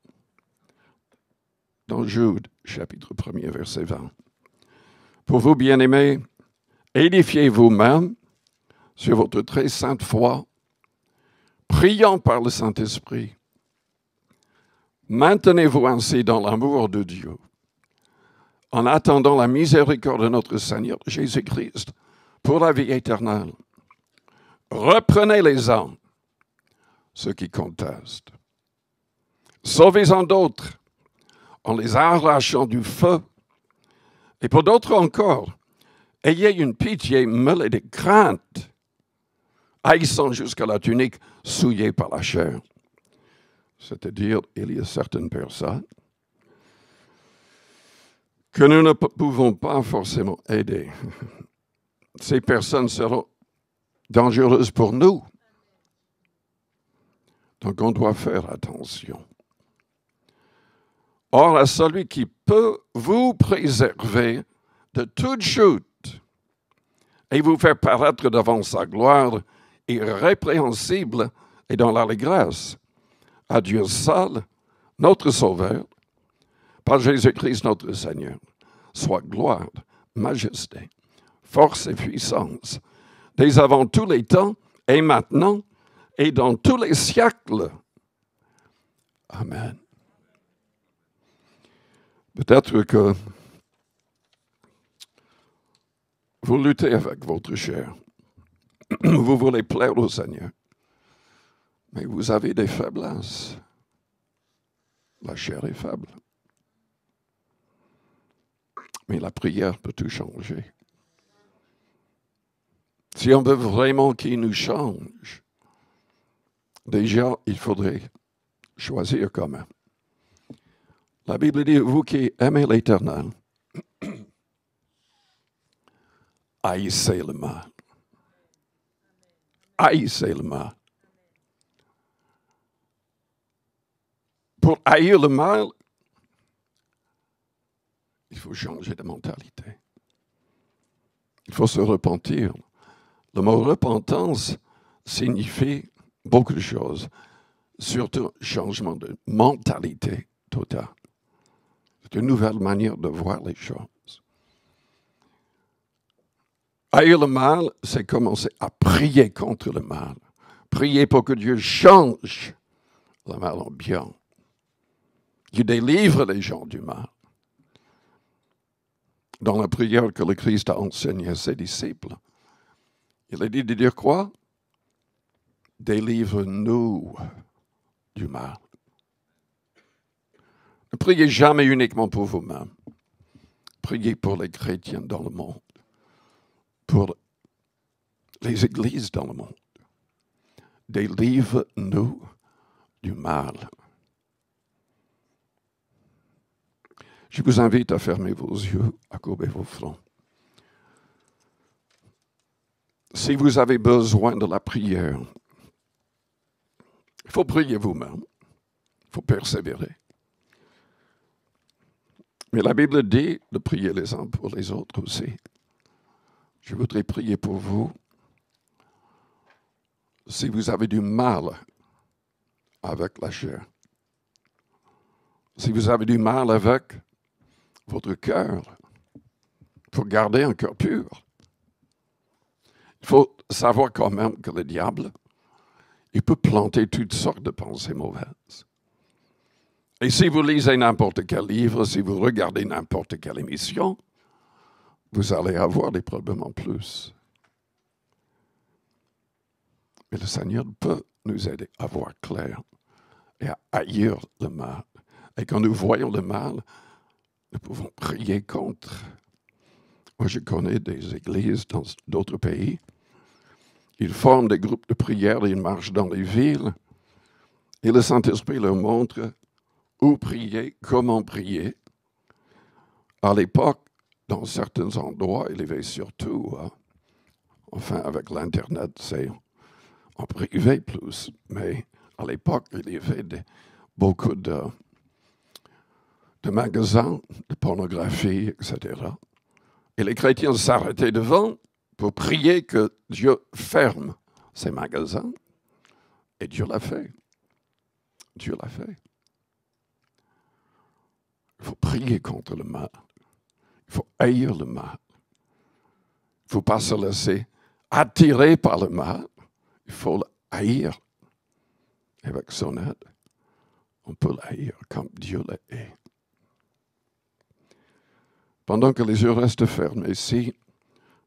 Dans Jude, chapitre 1er, verset 20. Pour vous, bien-aimés, édifiez vous-même sur votre très sainte foi, priant par le Saint-Esprit. Maintenez-vous ainsi dans l'amour de Dieu, en attendant la miséricorde de notre Seigneur Jésus-Christ pour la vie éternelle. Reprenez les uns, ceux qui contestent. Sauvez-en d'autres, en les arrachant du feu. Et pour d'autres encore, ayez une pitié mêlée de crainte, haïssant jusqu'à la tunique souillée par la chair. C'est-à-dire, il y a certaines personnes que nous ne pouvons pas forcément aider. Ces personnes seront dangereuses pour nous. Donc on doit faire attention. Or, à celui qui peut vous préserver de toute chute et vous faire paraître devant sa gloire irrépréhensible et dans l'allégresse, à Dieu seul, notre Sauveur, par Jésus-Christ notre Seigneur, soit gloire, majesté, force et puissance, dès avant tous les temps et maintenant et dans tous les siècles. Amen. Peut-être que vous luttez avec votre chair. Vous voulez plaire au Seigneur. Mais vous avez des faiblesses. La chair est faible. Mais la prière peut tout changer. Si on veut vraiment qu'il nous change, déjà, il faudrait choisir comment. La Bible dit, vous qui aimez l'Éternel, haïssez le mal. Haïssez le mal. Pour haïr le mal, il faut changer de mentalité. Il faut se repentir. Le mot repentance signifie beaucoup de choses, surtout changement de mentalité totale. C'est une nouvelle manière de voir les choses. Haïr le mal, c'est commencer à prier contre le mal. Prier pour que Dieu change le mal en bien. Qu'il délivre les gens du mal. Dans la prière que le Christ a enseignée à ses disciples, il a dit de dire quoi? Délivre-nous du mal. Ne priez jamais uniquement pour vous-même. Priez pour les chrétiens dans le monde, pour les églises dans le monde. Délivre-nous du mal. Je vous invite à fermer vos yeux, à courber vos fronts. Si vous avez besoin de la prière, il faut prier vous-même. Il faut persévérer. Mais la Bible dit de prier les uns pour les autres aussi. Je voudrais prier pour vous. Si vous avez du mal avec la chair, si vous avez du mal avec votre cœur, il faut garder un cœur pur. Il faut savoir quand même que le diable, il peut planter toutes sortes de pensées mauvaises. Et si vous lisez n'importe quel livre, si vous regardez n'importe quelle émission, vous allez avoir des problèmes en plus. Mais le Seigneur peut nous aider à voir clair et à haïr le mal. Et quand nous voyons le mal, nous pouvons prier contre. Moi, je connais des églises dans d'autres pays. Ils forment des groupes de prière, ils marchent dans les villes. Et le Saint-Esprit leur montre où prier, comment prier. À l'époque, dans certains endroits, il y avait surtout, enfin avec l'Internet, c'est en privé plus, mais à l'époque, il y avait beaucoup de magasins de pornographie, etc. Et les chrétiens s'arrêtaient devant pour prier que Dieu ferme ces magasins. Et Dieu l'a fait. Dieu l'a fait. Il faut prier contre le mal. Il faut haïr le mal. Il ne faut pas se laisser attirer par le mal. Il faut le haïr. Et avec son aide, on peut le haïr comme Dieu le hait. Pendant que les yeux restent fermés, si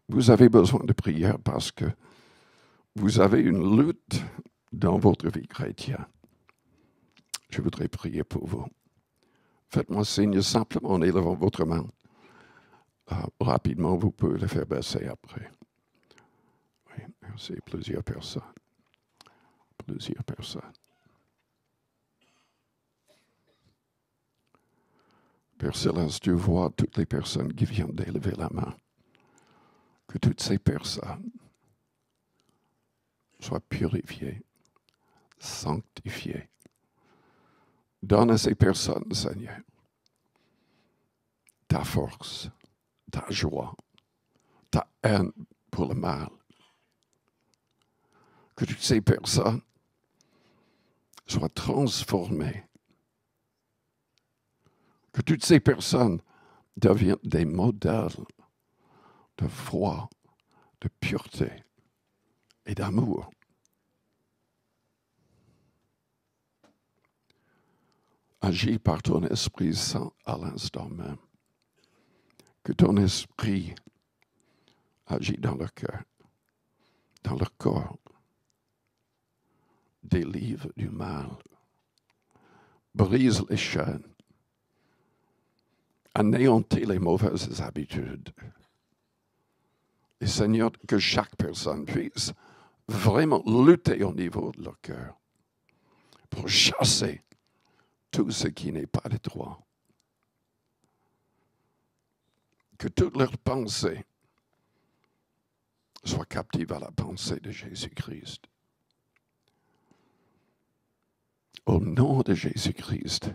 vous avez besoin de prière parce que vous avez une lutte dans votre vie chrétienne, je voudrais prier pour vous. Faites-moi signe simplement en élevant votre main. Rapidement, vous pouvez le faire baisser après. Oui, merci. Plusieurs personnes. Plusieurs personnes. Père Céleste, tu vois toutes les personnes qui viennent d'élever la main. Que toutes ces personnes soient purifiées, sanctifiées. Donne à ces personnes, Seigneur, ta force, ta joie, ta haine pour le mal. Que toutes ces personnes soient transformées. Que toutes ces personnes deviennent des modèles de foi, de pureté et d'amour. Agis par ton Esprit Saint à l'instant même. Que ton Esprit agit dans leur cœur, dans leur corps. Délivre du mal. Brise les chaînes. Anéantir les mauvaises habitudes. Et Seigneur, que chaque personne puisse vraiment lutter au niveau de leur cœur pour chasser tout ce qui n'est pas de toi. Que toutes leurs pensées sois captif à la pensée de Jésus-Christ. Au nom de Jésus-Christ,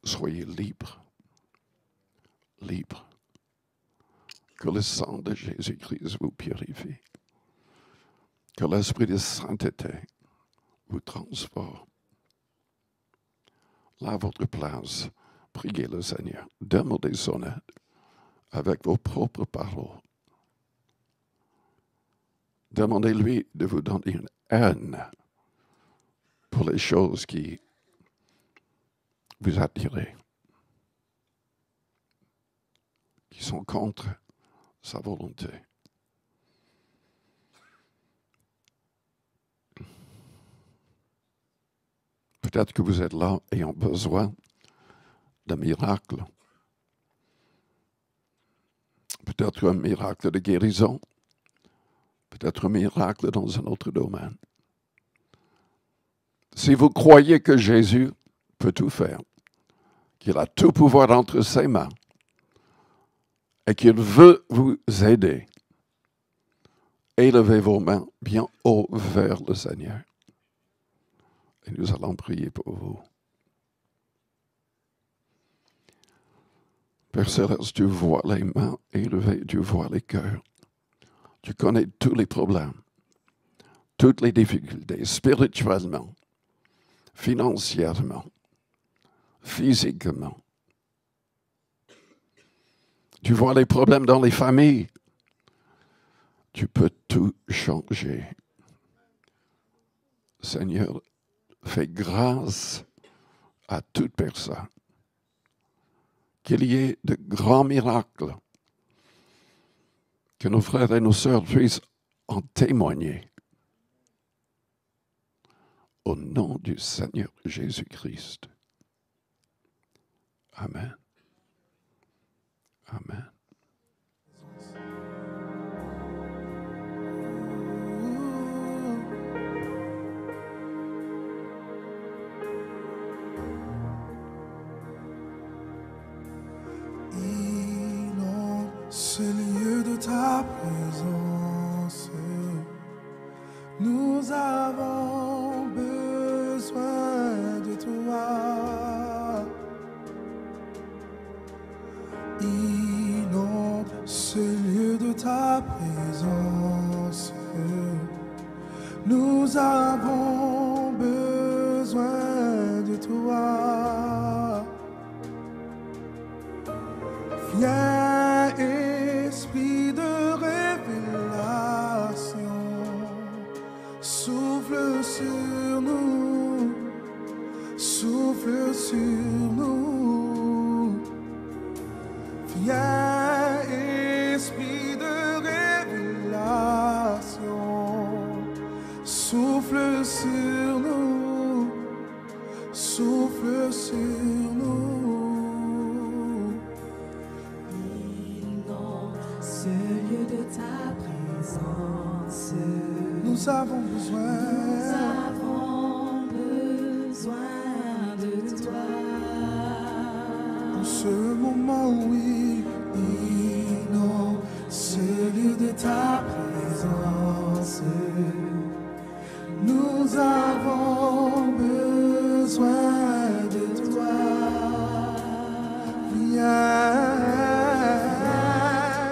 soyez libres. Libres. Que le sang de Jésus-Christ vous purifie. Que l'Esprit de sainteté vous transforme. Là, à votre place, priez le Seigneur. Demandez son aide avec vos propres paroles. Demandez-lui de vous donner une haine pour les choses qui vous attirent, qui sont contre sa volonté. Peut-être que vous êtes là ayant besoin d'un miracle. Peut-être un miracle de guérison. Peut-être un miracle dans un autre domaine. Si vous croyez que Jésus peut tout faire, qu'il a tout pouvoir entre ses mains, et qu'il veut vous aider, élevez vos mains bien haut vers le Seigneur. Et nous allons prier pour vous. Père Céleste, tu vois les mains élevées, tu vois les cœurs. Tu connais tous les problèmes, toutes les difficultés, spirituellement, financièrement, physiquement. Tu vois les problèmes dans les familles. Tu peux tout changer. Seigneur, fais grâce à toute personne. Qu'il y ait de grands miracles. Que nos frères et nos sœurs puissent en témoigner. Au nom du Seigneur Jésus-Christ. Amen. Amen. Inonde ce lieu de ta présence. Nous avons besoin de toi. Inonde ce lieu de ta présence. Nous avons besoin de toi. Viens, Esprit de révélation, souffle sur nous, souffle sur nous. Viens, Esprit de révélation, souffle sur nous, souffle sur nous. Ce lieu de ta présence, Nous avons besoin de toi. En ce moment, oui, inonde ce lieu de ta présence. Nous avons besoin de toi. Viens,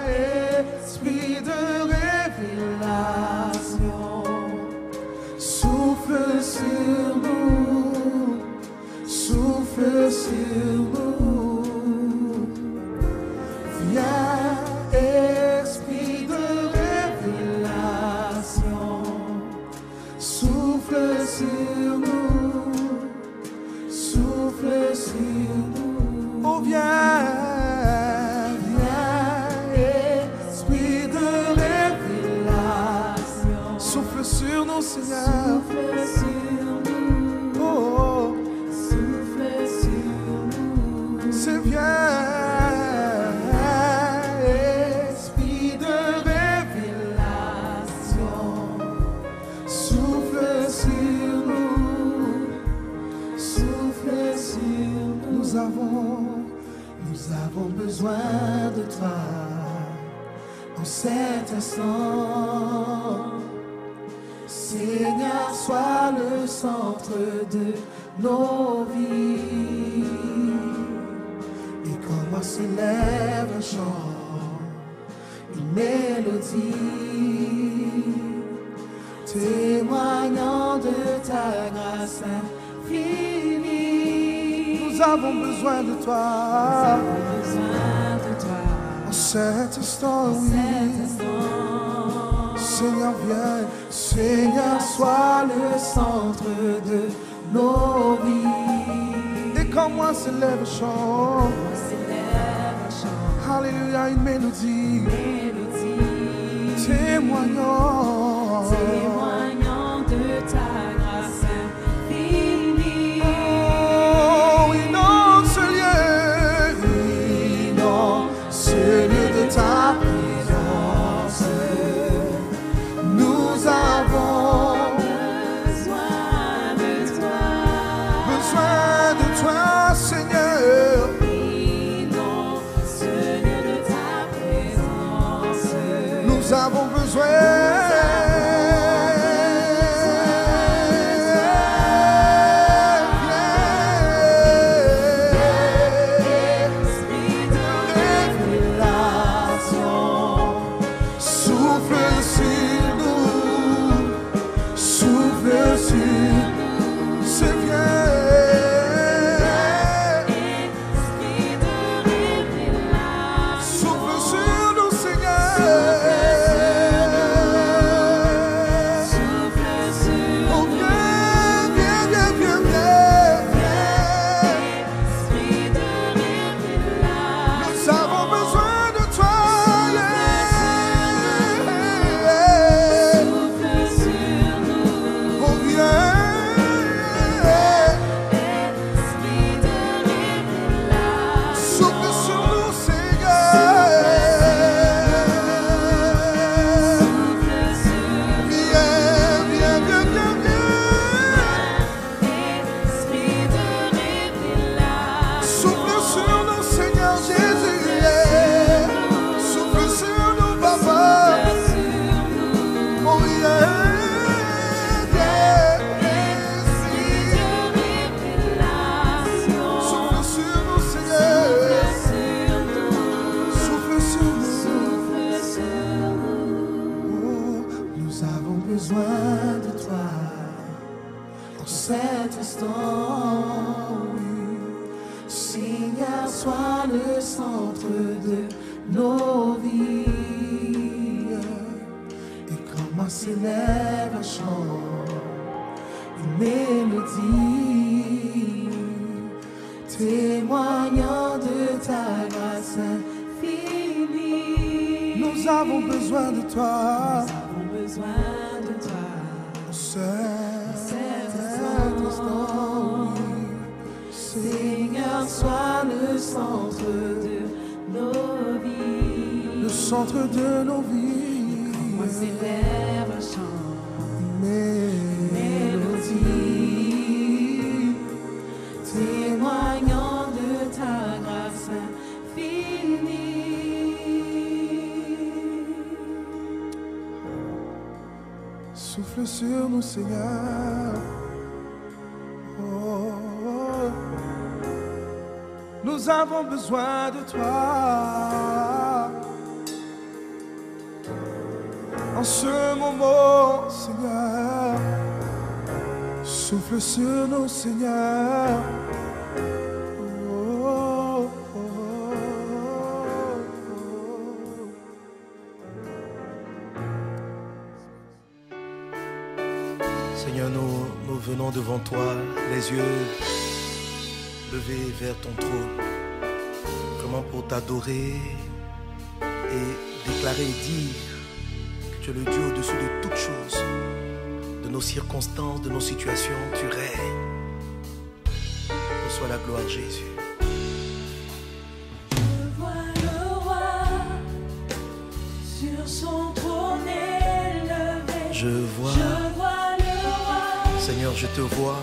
Esprit de révélation, souffle sur nous, souffle sur nous. Viens, Esprit de révélation, souffle sur nous, souffle sur nous. Oh, viens, Esprit de révélation, souffle sur nous, Seigneur. Souffle sur nous, Oh, souffle sur nous. c'est viens, Esprit de révélation, souffle sur nous, souffle sur nous. Nous avons besoin de toi. en cet instant. Seigneur, sois le centre de nos vies. Et quand moi s'élève un chant, une mélodie, témoignant de ta grâce infinie. Nous avons besoin de toi. En cet instant, oui. Seigneur, viens. Seigneur, sois le centre de nos vies. Et quand moi s'élève un chant, alléluia, une mélodie, témoignant de ta grâce infinie. Oh, inonde ce lieu de ta présence. Nous avons besoin de toi, Seigneur. Inonde ce lieu de ta présence. Nous avons besoin. Souffle sur nous, Seigneur. Oh, oh. Nous avons besoin de toi. En ce moment, Seigneur, souffle sur nous, Seigneur. Oh, oh, oh. Seigneur, nous venons devant toi, les yeux levés vers ton trône, comment pour t'adorer et déclarer et dire que tu es le Dieu au-dessus de toutes choses, de nos circonstances, de nos situations, tu règnes. Reçois la gloire, Jésus. Je vois le roi sur son trône élevé. Je vois le roi, Seigneur, je te vois.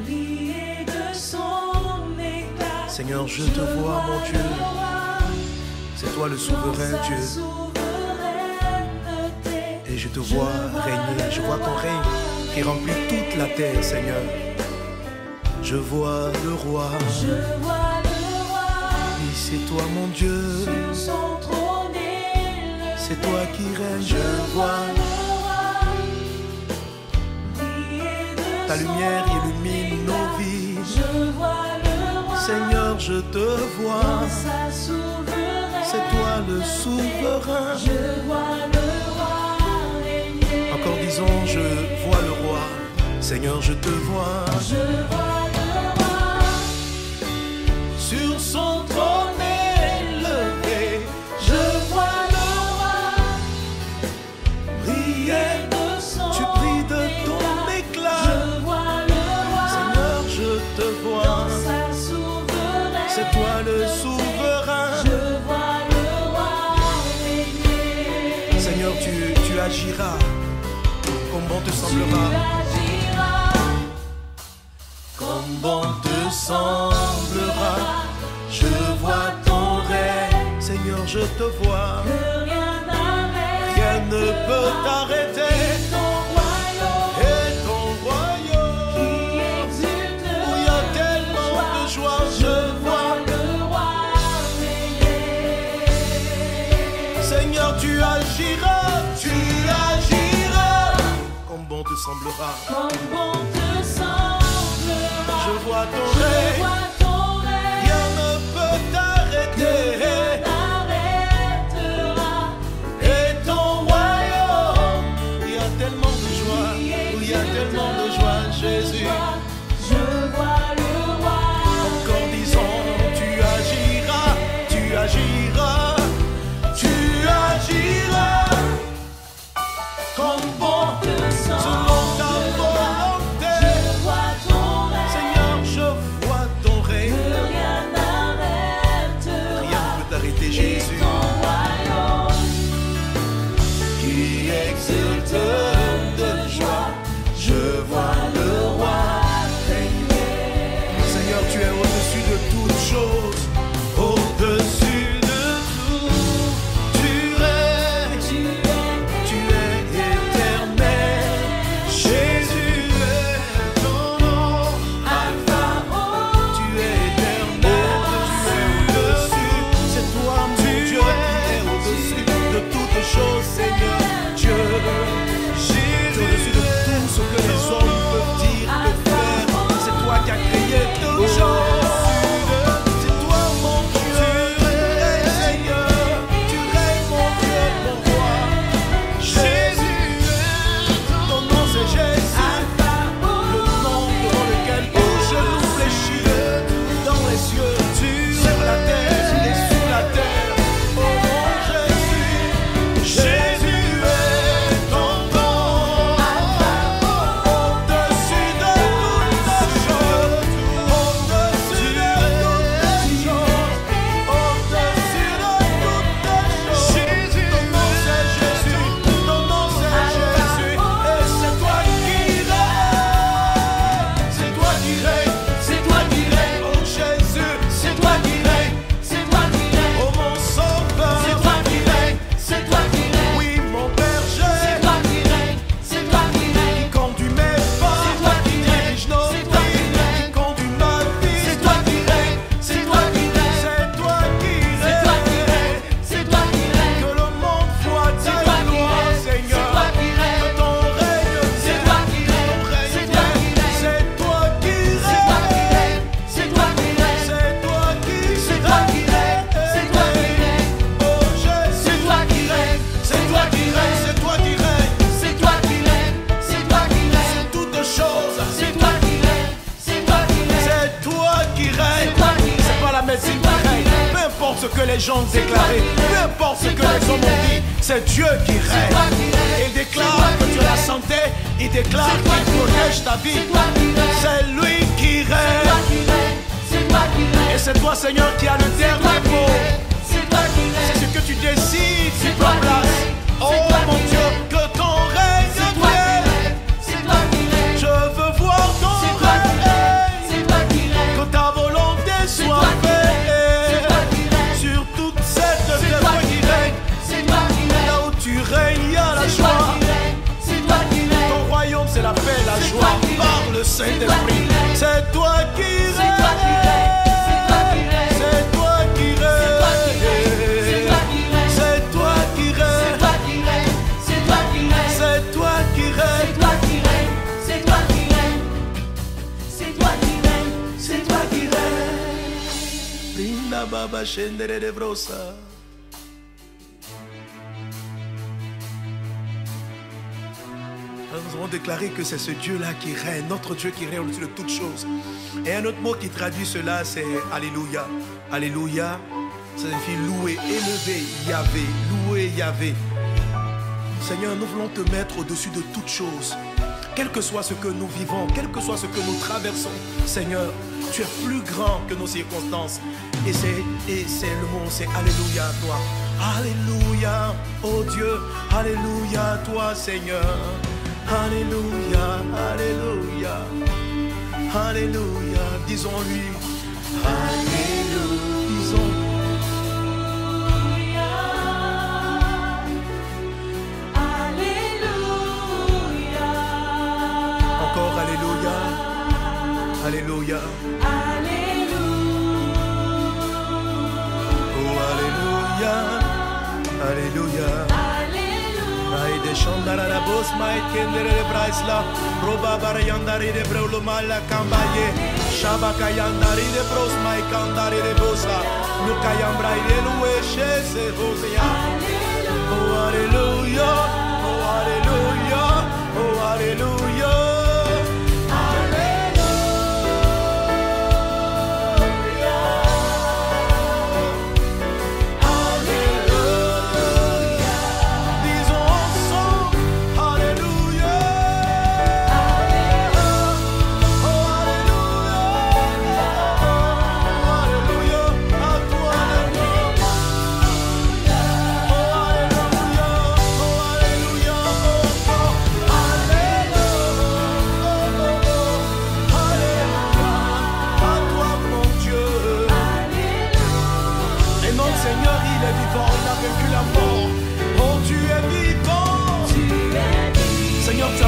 briller de son éclat. Seigneur, je te vois, mon Dieu. C'est toi le souverain Dieu. et je te vois régner. Je vois ton règne qui remplit toute la terre, Seigneur. Je vois le roi. Je vois le roi. Oui, c'est toi mon Dieu. Sur son trône élevé. C'est toi qui règnes. Je vois ta lumière illumine nos vies. Je vois le roi. Seigneur, je te vois. Dans sa souveraineté. C'est toi le souverain. Je vois le roi régner. Encore disons, je vois le roi. Seigneur, je te vois. Je vois le roi. Sur son trône élevé. Je vois le roi. Briller. De son Tu brilles de ton éclat. Je vois le roi. Seigneur, je te vois. Dans sa souveraineté. C'est toi le souverain. Je vois le roi régner. Seigneur, tu agiras comme bon te semblera. Tu agiras Comme bon te semblera. Je vois ton règne. Seigneur, je te vois. que rien n'arrête. Rien ne peut t'arrêter. Ton royaume Et ton royaume, qui exulte où il y a tellement de joie. Je vois. le roi régner. Seigneur, tu agiras. Tu agiras. Comme bon te semblera. Comme bon te semblera. Je vois ton Je règne. vois ton règne. Rien ne peut t'arrêter. N'arrêtera. Et ton royaume, il y a tellement de joie. Où il y a tellement de joie, Jésus. Je vois le roi. Encore disons, tu agiras, tu agiras, tu agiras. Comme bon, te selon ta volonté. Je vois ton règne. Seigneur, je vois ton règne. Que rien n'arrêtera. Rien ne peut t'arrêter, Jésus. Ton royaume Qui exulte de joie, je vois le roi régner. Seigneur, tu es au-dessus de toutes choses, au-dessus de tout. Tu règnes, tu es éternel. Jésus est ton nom, Alpha, tu es éternel, tu es au-dessus. C'est toi, mon Dieu, qui est au-dessus de toutes choses, Seigneur Dieu. Tu es au-dessus de tout ce que les hommes peuvent dire, peuvent faire. C'est toi qui as créé toutes choses. C'est toi, mon Dieu, Seigneur. Tu règnes, mon Dieu, mon roi. Jésus, ton nom c'est Jésus. Le nom devant lequel tout genou fléchit. Dans les cieux, sur la terre, et sous la terre. Oh mon Jésus, Jésus est ton nom. Au-dessus de toutes choses, au-dessus de toutes choses, au-dessus de toutes choses. Jésus, ton nom c'est Jésus, ton nom c'est Jésus, et c'est toi qui règnes, c'est toi qui règnes, c'est toi qui règnes, oh Jésus, c'est toi qui règnes, c'est toi qui règnes, oh mon sauveur, c'est toi qui règnes, c'est toi qui règnes, oui mon berger, c'est toi qui règnes, c'est toi qui règnes, qui conduit mes pas, c'est toi qui dirige nos vies, qui conduit ma vie, c'est toi qui règnes, c'est toi qui règnes, c'est toi qui règnes, c'est toi qui règnes, que le monde voit ta gloire, Seigneur, que ton règne, c'est toi qui règnes, c'est toi qui règnes, c'est toi qui règnes, c'est toi qui règnes, c'est toi qui règnes, c'est toi qui règnes, c'est toi qui règnes, oh Jésus, c'est toi qui règnes, c'est toi qui règnes, c'est toi qui règnes, c'est toi qui règnes, c'est toi qui règnes, c'est toutes choses, c'est toi qui règnes, c'est toi qui règnes, c'est toi qui règnes, c'est pas la médecine qui règne, peu importe ce que les gens ont déclaré, peu importe ce que les hommes ont dit, c'est Dieu qui règne. Il déclare que tu as la santé, il déclare qu'il protège ta vie, c'est lui qui règne. Et c'est toi, Seigneur, qui as le dernier mot. C'est ce que tu décides sur ta place. Oh mon Dieu, que ton règne vienne. Je veux voir ton règne. Que ta volonté soit faite. Sur toute cette terre, c'est toi qui règne. Là où tu règnes, il y a la joie. C'est toi qui règnes. C'est toi qui règnes. C'est toi qui règnes. C'est toi qui règnes. C'est toi qui règnes. C'est toi qui règnes. C'est toi qui règnes. C'est toi qui règnes. C'est toi qui règnes. C'est toi qui règnes. C'est toi qui règnes. C'est toi qui règnes. Linda baba scendere de brosa. Nous avons déclaré que c'est ce Dieu-là qui règne, notre Dieu qui règne au-dessus de toutes choses. Et un autre mot qui traduit cela, c'est Alléluia. Alléluia, ça signifie louer, élever Yahvé, louer Yahvé. Seigneur, nous voulons te mettre au-dessus de toutes choses. Quel que soit ce que nous vivons, quel que soit ce que nous traversons, Seigneur, tu es plus grand que nos circonstances. Et c'est le mot, c'est Alléluia à toi. Alléluia, oh Dieu, Alléluia à toi, Seigneur. Alléluia, Alléluia, Alléluia, disons-lui. Alléluia, disons. Alléluia. Encore Alléluia, Alléluia. Oh Alléluia, Alléluia. Aide chandara la boss mai kendere de braisla roba barayandari de brolo mala cambaye shabaka yandari de bros mai kandari de bosa luka yambrai de lueshe se bosia. Oh Alléluia, oh Alléluia, oh Alléluia.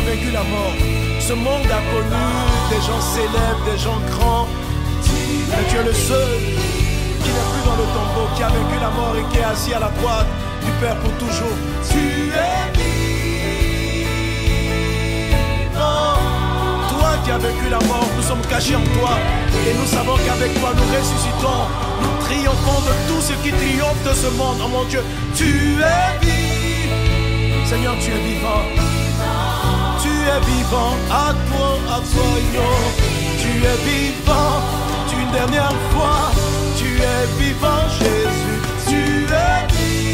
Vaincu la mort. Ce monde a connu des gens célèbres, des gens grands, mais tu es le seul qui n'est plus dans le tombeau, qui a vaincu la mort et qui est assis à la droite du Père pour toujours. Tu es vivant. Toi qui as vaincu la mort, nous sommes cachés en toi et nous savons qu'avec toi nous ressuscitons, nous triomphons de tout ce qui triomphe de ce monde. Oh mon Dieu, tu es vivant. Seigneur, tu es vivant. Tu es vivant, à toi, yo. Tu es vivant, une dernière fois. Tu es vivant, Jésus. Tu es vivant.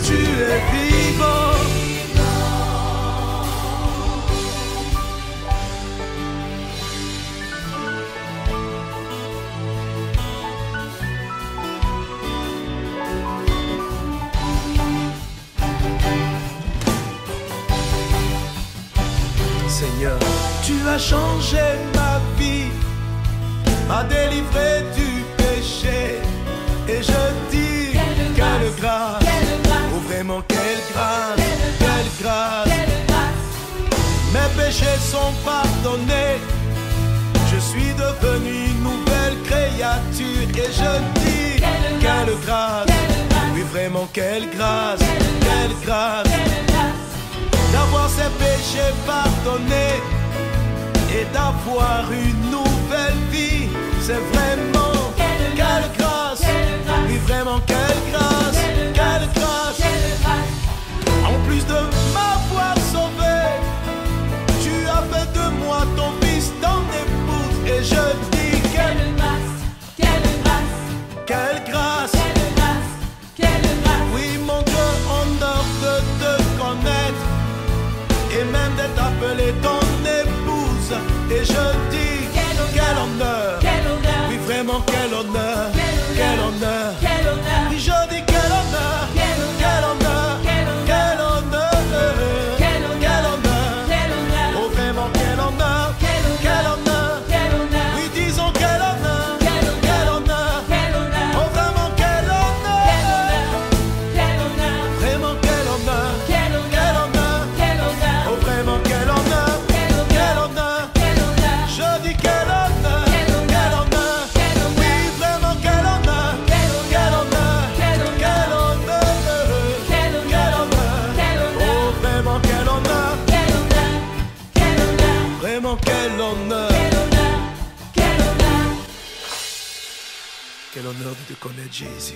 Tu es vivant. Seigneur, tu as changé ma vie, m'a délivré du péché. Et je dis, quelle grâce, oh vraiment quelle grâce, quelle grâce. Mes péchés sont pardonnés, je suis devenu une nouvelle créature. Et je dis, quelle grâce, oui vraiment quelle grâce, quelle grâce. D'avoir ses péchés pardonnés et d'avoir une nouvelle vie, c'est vraiment quelle grâce, oui vraiment quelle grâce, quelle grâce. En plus de m'avoir sauvé, tu as fait de moi ton fils, ton épouse. Et je dis quelle grâce, quelle grâce, quelle grâce, quelle grâce. Oui mon Dieu, honneur de te connaître et même d'être appelé ton épouse. Et je dis quel honneur, oui vraiment quel honneur, quel honneur, oui je dis quel honneur, quel honneur, quel honneur, quel honneur, oh vraiment quel honneur, quel honneur, oui disons quel honneur, quel honneur, oh vraiment quel honneur, vraiment quel honneur, quel honneur, oh Quel honneur de te connaître, Jésus.